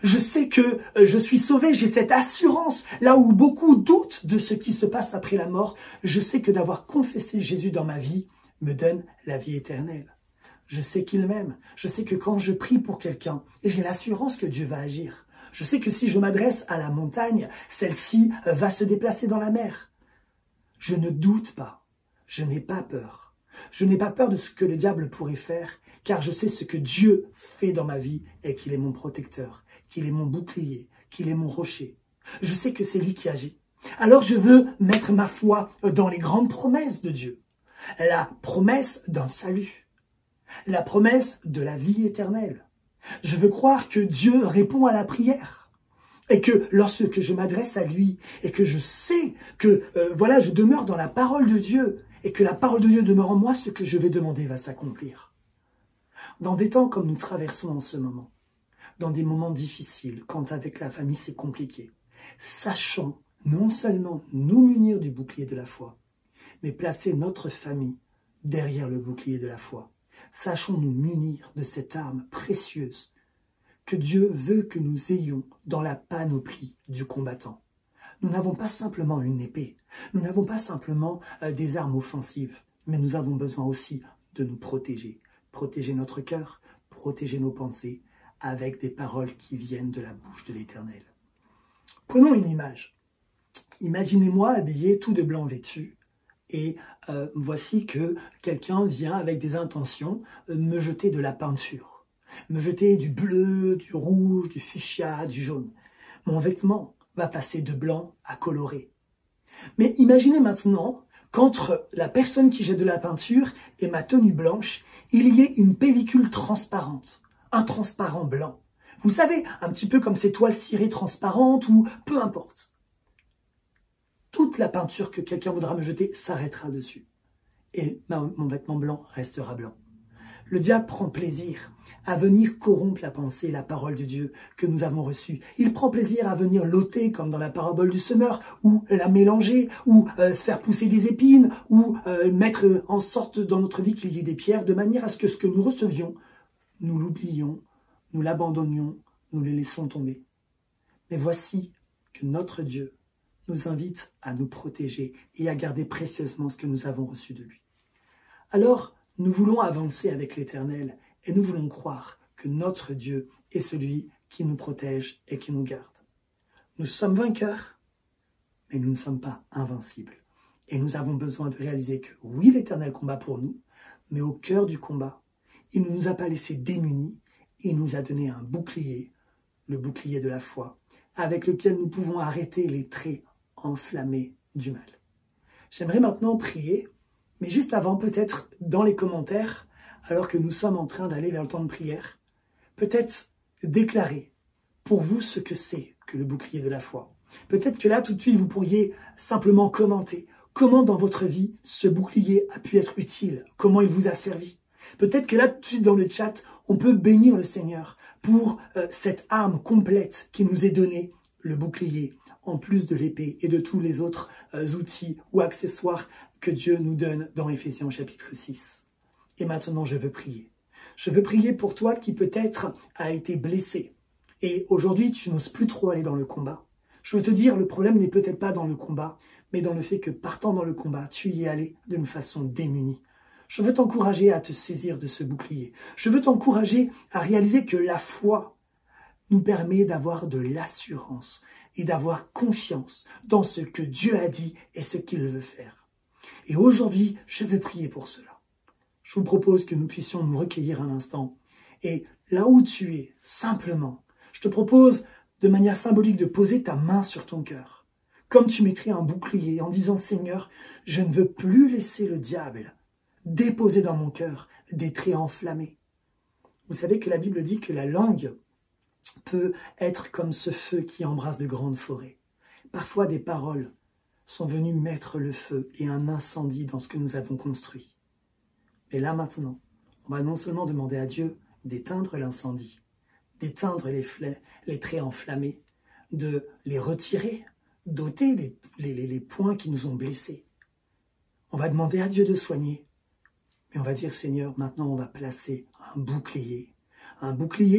Je sais que je suis sauvé, j'ai cette assurance, là où beaucoup doutent de ce qui se passe après la mort, je sais que d'avoir confessé Jésus dans ma vie me donne la vie éternelle. Je sais qu'il m'aime, je sais que quand je prie pour quelqu'un, j'ai l'assurance que Dieu va agir. Je sais que si je m'adresse à la montagne, celle-ci va se déplacer dans la mer. Je ne doute pas, je n'ai pas peur. Je n'ai pas peur de ce que le diable pourrait faire, car je sais ce que Dieu fait dans ma vie et qu'il est mon protecteur, qu'il est mon bouclier, qu'il est mon rocher. Je sais que c'est lui qui agit. Alors je veux mettre ma foi dans les grandes promesses de Dieu. La promesse d'un salut, la promesse de la vie éternelle. Je veux croire que Dieu répond à la prière et que lorsque je m'adresse à lui et que je sais que je demeure dans la parole de Dieu et que la parole de Dieu demeure en moi, ce que je vais demander va s'accomplir. Dans des temps comme nous traversons en ce moment, dans des moments difficiles, quand avec la famille c'est compliqué. Sachons non seulement nous munir du bouclier de la foi, mais placer notre famille derrière le bouclier de la foi. Sachons nous munir de cette arme précieuse que Dieu veut que nous ayons dans la panoplie du combattant. Nous n'avons pas simplement une épée, nous n'avons pas simplement des armes offensives, mais nous avons besoin aussi de nous protéger. Protéger notre cœur, protéger nos pensées, avec des paroles qui viennent de la bouche de l'Éternel. Prenons une image. Imaginez-moi habillé tout de blanc vêtu, et voici que quelqu'un vient avec des intentions me jeter de la peinture, me jeter du bleu, du rouge, du fuchsia, du jaune. Mon vêtement va passer de blanc à coloré. Mais imaginez maintenant qu'entre la personne qui jette de la peinture et ma tenue blanche, il y ait une pellicule transparente, un transparent blanc. Vous savez, un petit peu comme ces toiles cirées transparentes ou peu importe. Toute la peinture que quelqu'un voudra me jeter s'arrêtera dessus. Et mon vêtement blanc restera blanc. Le diable prend plaisir à venir corrompre la pensée et la parole de Dieu que nous avons reçue. Il prend plaisir à venir l'ôter, comme dans la parabole du semeur, ou la mélanger, ou faire pousser des épines, ou mettre en sorte dans notre vie qu'il y ait des pierres, de manière à ce que nous recevions, nous l'oublions, nous l'abandonnions, nous les laissons tomber. Mais voici que notre Dieu nous invite à nous protéger et à garder précieusement ce que nous avons reçu de lui. Alors, nous voulons avancer avec l'Éternel et nous voulons croire que notre Dieu est celui qui nous protège et qui nous garde. Nous sommes vainqueurs, mais nous ne sommes pas invincibles. Et nous avons besoin de réaliser que oui, l'Éternel combat pour nous, mais au cœur du combat, il ne nous a pas laissés démunis, il nous a donné un bouclier, le bouclier de la foi, avec lequel nous pouvons arrêter les traits enflammés du mal. J'aimerais maintenant prier, mais juste avant, peut-être dans les commentaires, alors que nous sommes en train d'aller vers le temps de prière, peut-être déclarer pour vous ce que c'est que le bouclier de la foi. Peut-être que là, tout de suite, vous pourriez simplement commenter comment dans votre vie ce bouclier a pu être utile, comment il vous a servi. Peut-être que là, tout de suite dans le chat, on peut bénir le Seigneur pour cette arme complète qui nous est donnée, le bouclier, en plus de l'épée et de tous les autres outils ou accessoires que Dieu nous donne dans Éphésiens chapitre 6. Et maintenant, je veux prier. Je veux prier pour toi qui peut-être a été blessé. Et aujourd'hui, tu n'oses plus trop aller dans le combat. Je veux te dire, le problème n'est peut-être pas dans le combat, mais dans le fait que partant dans le combat, tu y es allé d'une façon démunie. Je veux t'encourager à te saisir de ce bouclier. Je veux t'encourager à réaliser que la foi nous permet d'avoir de l'assurance et d'avoir confiance dans ce que Dieu a dit et ce qu'il veut faire. Et aujourd'hui, je veux prier pour cela. Je vous propose que nous puissions nous recueillir un instant. Et là où tu es, simplement, je te propose de manière symbolique de poser ta main sur ton cœur, comme tu mettrais un bouclier en disant « Seigneur, je ne veux plus laisser le diable déposer dans mon cœur des traits enflammés. » Vous savez que la Bible dit que la langue peut être comme ce feu qui embrase de grandes forêts. Parfois, des paroles sont venues mettre le feu et un incendie dans ce que nous avons construit. Et là maintenant, on va non seulement demander à Dieu d'éteindre l'incendie, d'éteindre les traits enflammés, de les retirer, d'ôter les points qui nous ont blessés. On va demander à Dieu de soigner, mais on va dire, Seigneur, maintenant on va placer un bouclier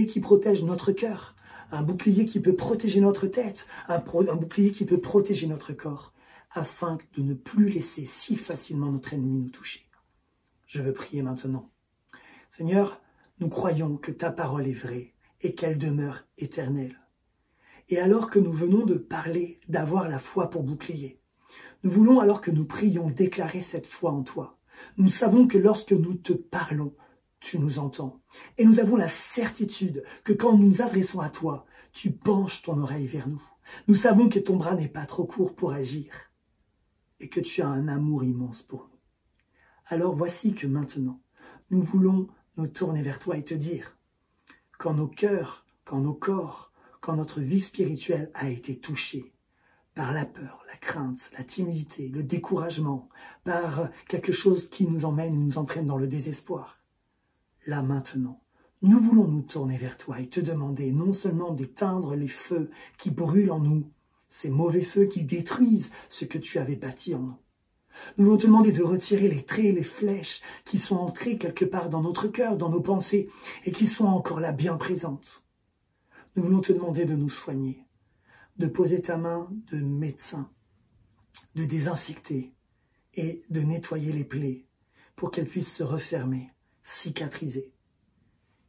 qui protège notre cœur, un bouclier qui peut protéger notre tête, un bouclier qui peut protéger notre corps, afin de ne plus laisser si facilement notre ennemi nous toucher. Je veux prier maintenant. Seigneur, nous croyons que ta parole est vraie et qu'elle demeure éternelle. Et alors que nous venons de parler d'avoir la foi pour bouclier, nous voulons, alors que nous prions, déclarer cette foi en toi. Nous savons que lorsque nous te parlons, tu nous entends. Et nous avons la certitude que quand nous nous adressons à toi, tu penches ton oreille vers nous. Nous savons que ton bras n'est pas trop court pour agir et que tu as un amour immense pour nous. Alors voici que maintenant, nous voulons nous tourner vers toi et te dire, quand nos cœurs, quand nos corps, quand notre vie spirituelle a été touchée par la peur, la crainte, la timidité, le découragement, par quelque chose qui nous emmène et nous entraîne dans le désespoir, là maintenant, nous voulons nous tourner vers toi et te demander non seulement d'éteindre les feux qui brûlent en nous, ces mauvais feux qui détruisent ce que tu avais bâti en nous. Nous voulons te demander de retirer les traits, les flèches qui sont entrées quelque part dans notre cœur, dans nos pensées, et qui sont encore là bien présentes. Nous voulons te demander de nous soigner, de poser ta main de médecin, de désinfecter et de nettoyer les plaies pour qu'elles puissent se refermer, cicatriser.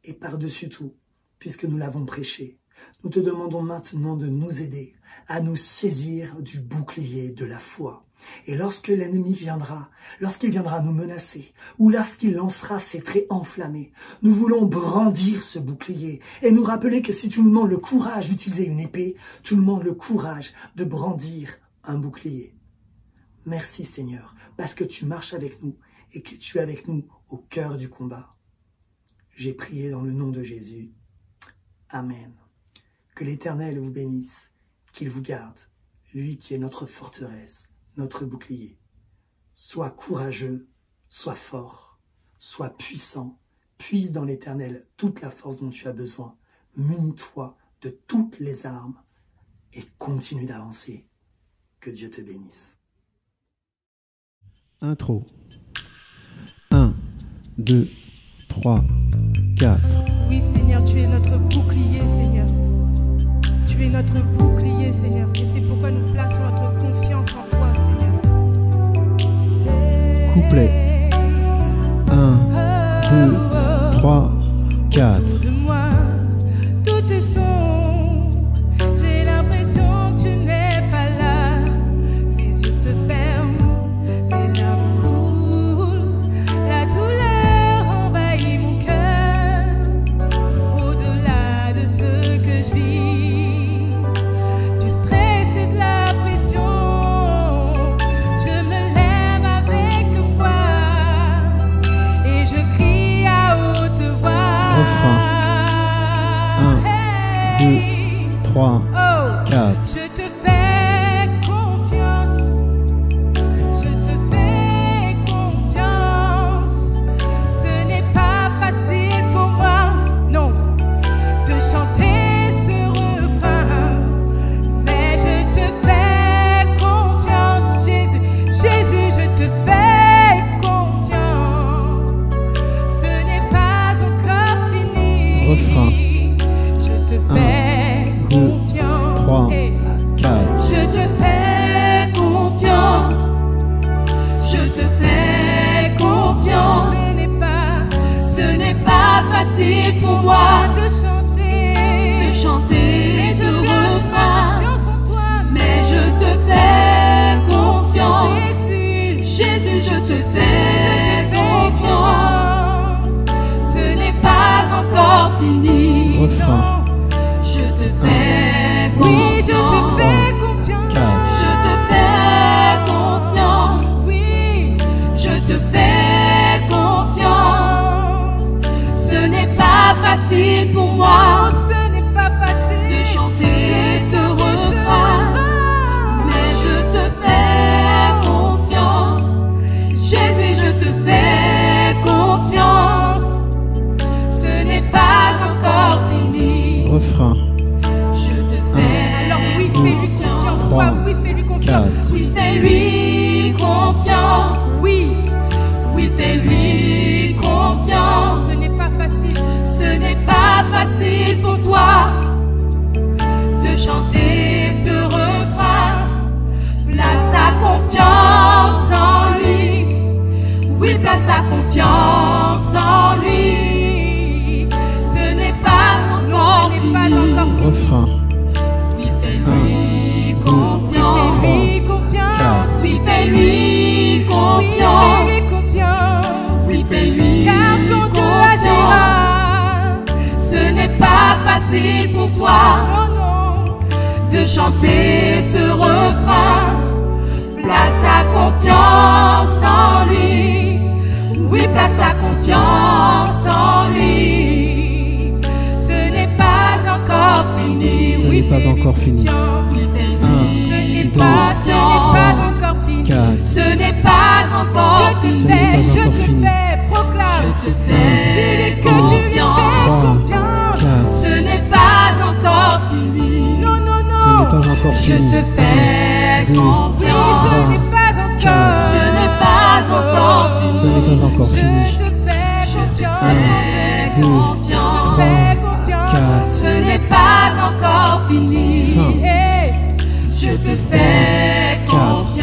Et par-dessus tout, puisque nous l'avons prêché, nous te demandons maintenant de nous aider à nous saisir du bouclier de la foi. Et lorsque l'ennemi viendra, lorsqu'il viendra nous menacer, ou lorsqu'il lancera ses traits enflammés, nous voulons brandir ce bouclier et nous rappeler que si tout le monde a le courage d'utiliser une épée, tout le monde a le courage de brandir un bouclier. Merci Seigneur, parce que tu marches avec nous et que tu es avec nous au cœur du combat. J'ai prié dans le nom de Jésus. Amen. Que l'Éternel vous bénisse, qu'il vous garde, lui qui est notre forteresse, notre bouclier. Sois courageux, sois fort, sois puissant, puise dans l'Éternel toute la force dont tu as besoin, munis-toi de toutes les armes et continue d'avancer. Que Dieu te bénisse. Intro. 1, 2, 3, 4. Oui Seigneur, tu es notre bouclier Seigneur. Tu es notre bouclier Seigneur. Et c'est pourquoi nous plaçons notre confiance en toi Seigneur. Couplet. 1, 2, 3, 4. Autour de moi, tout est sombre. J'ai l'impression que tu n'es pas là. Les yeux se ferment, mes larmes coulent. La douleur envahit mon cœur. Au-delà de ce que je vis, du stress et de la pression, je me lève avec foi et je crie à haute voix. Refrain. 1, 2, 3, 4. Je te fais confiance, je te fais confiance. Ce n'est pas facile pour moi, non, de chanter ce refrain, mais je te fais confiance, Jésus, Jésus, je te fais confiance. Ce n'est pas encore fini. Refrain. Je te fais 2, confiance. 3, 4. Je te fais confiance. Je te fais confiance. Ce n'est pas facile pour moi de chanter ce refrain. Mais je te fais confiance. Jésus, je te fais confiance. Ce n'est pas encore fini. Refrain. Je te fais confiance. Oui, je te fais confiance. 4. Je te fais confiance. Oui, je te fais confiance. Ce n'est pas facile pour moi. Ce n'est pas facile de chanter ce refrain. Mais je te fais confiance. Jésus, je te fais confiance. Ce n'est pas encore fini. Refrain. Je te fais. Alors oui, fais-lui confiance. 3, Toi, oui, fais-lui confiance. 4. Oui, fais-lui confiance. Oui, oui, fais-lui confiance. Ce n'est pas facile. Ce n'est pas facile pour toi de chanter ce refrain. Place ta confiance en lui. Oui, place ta confiance en lui. Ce n'est pas encore fini. Refrain. Oui, fais-lui confiance. Fais-lui confiance. Oui, fais-lui confiance. Oui, fais-lui car ton Dieu agira. Ce n'est pas facile pour toi de chanter ce refrain. Place ta confiance en lui. Oui, place ta confiance en lui. Ce n'est pas encore fini. Ce n'est pas encore fini. 1, 2, 3, 4. Ce n'est pas encore fini. Ce n'est pas encore fini. Proclame. Je te fais que tu viens. 3, encore Je fini. te fais 1, 2, confiance. 3, Ce n'est pas encore. 4. Ce n'est pas encore fini. Ce n'est pas encore fini. Je te fais confiance. 1, 2, 3, 4. Ce n'est pas encore fini. Fin. Hey, je te fais 4. confiance.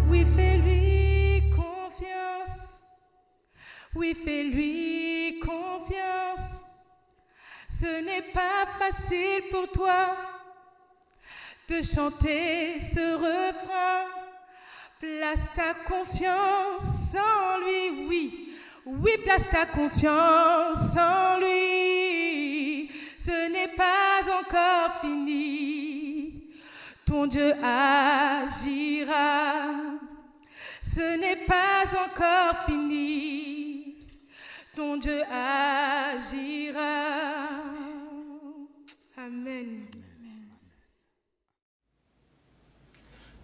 Oui, fais-lui confiance. Oui, fais-lui confiance. Ce n'est pas facile pour toi de chanter ce refrain. Place ta confiance en lui, oui. Oui, place ta confiance en lui. Ce n'est pas encore fini. Ton Dieu agira. Ce n'est pas encore fini. Ton Dieu agira. Amen.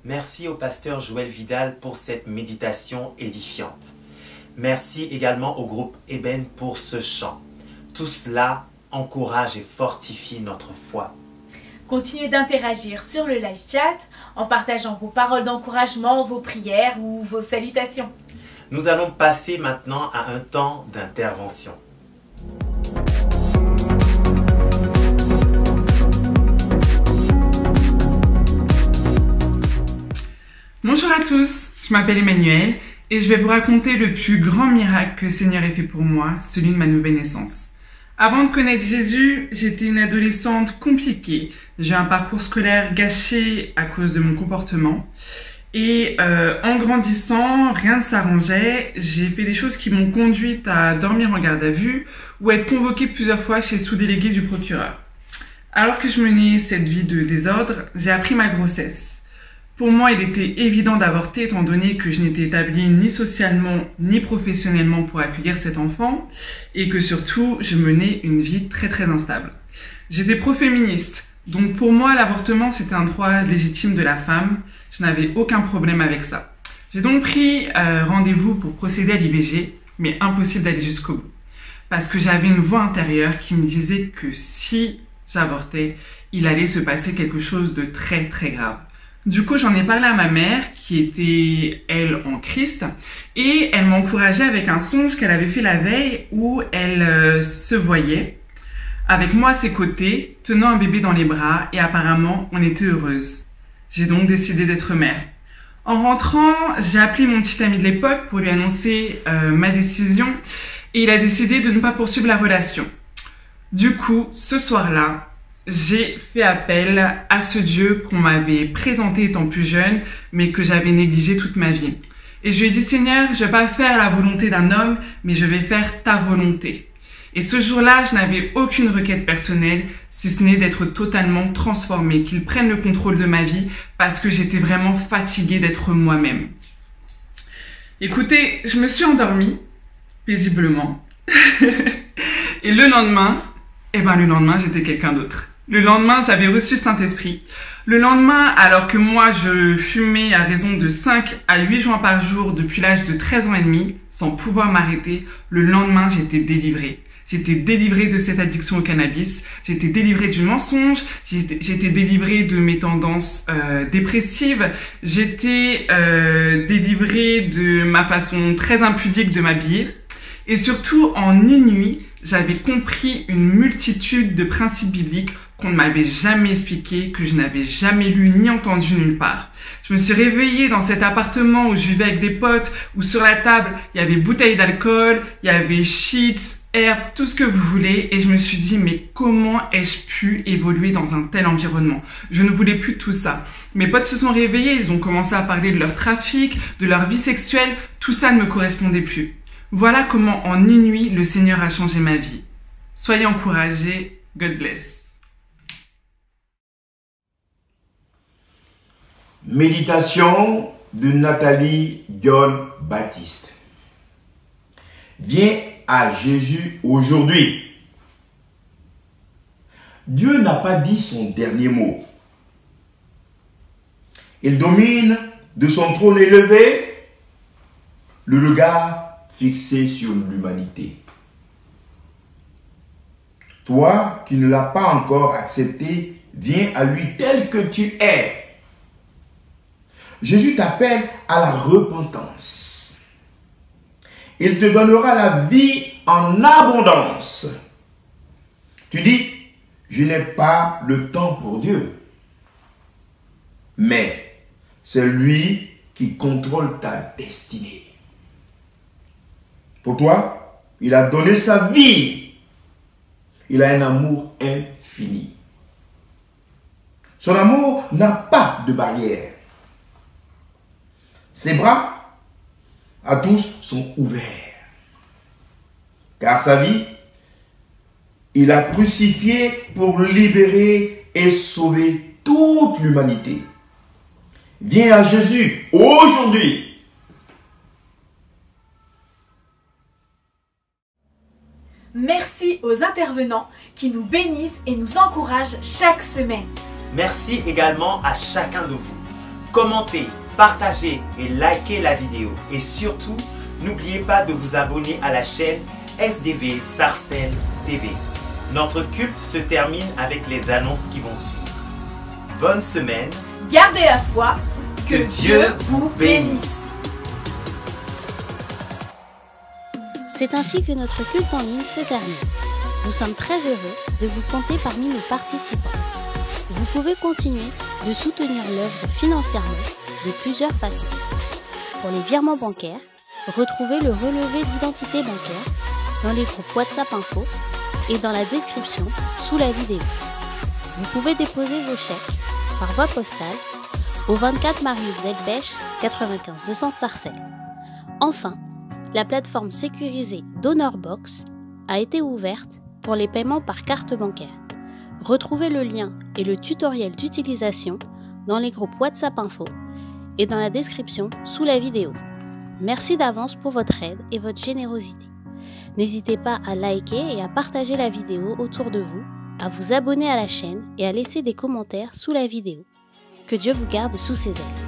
Merci au pasteur Joël Vidal pour cette méditation édifiante. Merci également au groupe Eben pour ce chant. Tout cela encourage et fortifie notre foi. Continuez d'interagir sur le live chat en partageant vos paroles d'encouragement, vos prières ou vos salutations. Nous allons passer maintenant à un temps d'intervention. Bonjour à tous, je m'appelle Emmanuel et je vais vous raconter le plus grand miracle que le Seigneur ait fait pour moi, celui de ma nouvelle naissance. Avant de connaître Jésus, j'étais une adolescente compliquée. J'ai un parcours scolaire gâché à cause de mon comportement. Et en grandissant, rien ne s'arrangeait. J'ai fait des choses qui m'ont conduite à dormir en garde à vue ou à être convoquée plusieurs fois chez le sous-délégué du procureur. Alors que je menais cette vie de désordre, j'ai appris ma grossesse. Pour moi, il était évident d'avorter étant donné que je n'étais établie ni socialement ni professionnellement pour accueillir cet enfant et que surtout, je menais une vie très très instable. J'étais pro-féministe, donc pour moi, l'avortement c'était un droit légitime de la femme. Je n'avais aucun problème avec ça. J'ai donc pris rendez-vous pour procéder à l'IVG, mais impossible d'aller jusqu'au bout. Parce que j'avais une voix intérieure qui me disait que si j'avortais, il allait se passer quelque chose de très très grave. Du coup, j'en ai parlé à ma mère, qui était, elle, en Christ, et elle m'encourageait avec un songe qu'elle avait fait la veille où elle se voyait, avec moi à ses côtés, tenant un bébé dans les bras, et apparemment, on était heureuses. J'ai donc décidé d'être mère. En rentrant, j'ai appelé mon petit ami de l'époque pour lui annoncer ma décision, et il a décidé de ne pas poursuivre la relation. Du coup, ce soir-là, j'ai fait appel à ce Dieu qu'on m'avait présenté étant plus jeune, mais que j'avais négligé toute ma vie. Et je lui ai dit, Seigneur, je vais pas faire la volonté d'un homme, mais je vais faire ta volonté. Et ce jour-là, je n'avais aucune requête personnelle, si ce n'est d'être totalement transformée, qu'il prenne le contrôle de ma vie, parce que j'étais vraiment fatiguée d'être moi-même. Écoutez, je me suis endormie, paisiblement. Et le lendemain, j'étais quelqu'un d'autre. Le lendemain, j'avais reçu le Saint-Esprit. Le lendemain, alors que moi, je fumais à raison de 5 à 8 joints par jour depuis l'âge de 13 ans et demi, sans pouvoir m'arrêter, le lendemain, j'étais délivrée. J'étais délivrée de cette addiction au cannabis, j'étais délivrée du mensonge, j'étais délivrée de mes tendances dépressives, j'étais délivrée de ma façon très impudique de m'habiller. Et surtout, en une nuit, j'avais compris une multitude de principes bibliques qu'on ne m'avait jamais expliqués, que je n'avais jamais lus ni entendu nulle part. Je me suis réveillée dans cet appartement où je vivais avec des potes, où sur la table, il y avait bouteilles d'alcool, il y avait shit, herbes, tout ce que vous voulez. Et je me suis dit, mais comment ai-je pu évoluer dans un tel environnement? Je ne voulais plus tout ça. Mes potes se sont réveillés, ils ont commencé à parler de leur trafic, de leur vie sexuelle. Tout ça ne me correspondait plus. Voilà comment en une nuit, le Seigneur a changé ma vie. Soyez encouragés. God bless. Méditation de Nathalie John Baptiste. Viens à Jésus aujourd'hui. Dieu n'a pas dit son dernier mot. Il domine de son trône élevé, le regard fixé sur l'humanité. Toi qui ne l'as pas encore accepté, viens à lui tel que tu es. Jésus t'appelle à la repentance. Il te donnera la vie en abondance. Tu dis, je n'ai pas le temps pour Dieu. Mais c'est lui qui contrôle ta destinée. Pour toi, il a donné sa vie. Il a un amour infini. Son amour n'a pas de barrière. Ses bras à tous sont ouverts. Car sa vie, il a crucifié pour libérer et sauver toute l'humanité. Viens à Jésus aujourd'hui. Merci aux intervenants qui nous bénissent et nous encouragent chaque semaine. Merci également à chacun de vous. Commentez, partagez et likez la vidéo. Et surtout, n'oubliez pas de vous abonner à la chaîne SDV Sarcelles TV. Notre culte se termine avec les annonces qui vont suivre. Bonne semaine. Gardez la foi. Que Dieu vous bénisse. C'est ainsi que notre culte en ligne se termine. Nous sommes très heureux de vous compter parmi nos participants. Vous pouvez continuer de soutenir l'œuvre financièrement de plusieurs façons. Pour les virements bancaires, retrouvez le relevé d'identité bancaire dans les groupes WhatsApp Info et dans la description sous la vidéo. Vous pouvez déposer vos chèques par voie postale au 24 Marius Delpech 95 200 Sarcelles. Enfin, la plateforme sécurisée DonorBox a été ouverte pour les paiements par carte bancaire. Retrouvez le lien et le tutoriel d'utilisation dans les groupes WhatsApp Info et dans la description sous la vidéo. Merci d'avance pour votre aide et votre générosité. N'hésitez pas à liker et à partager la vidéo autour de vous, à vous abonner à la chaîne et à laisser des commentaires sous la vidéo. Que Dieu vous garde sous ses ailes.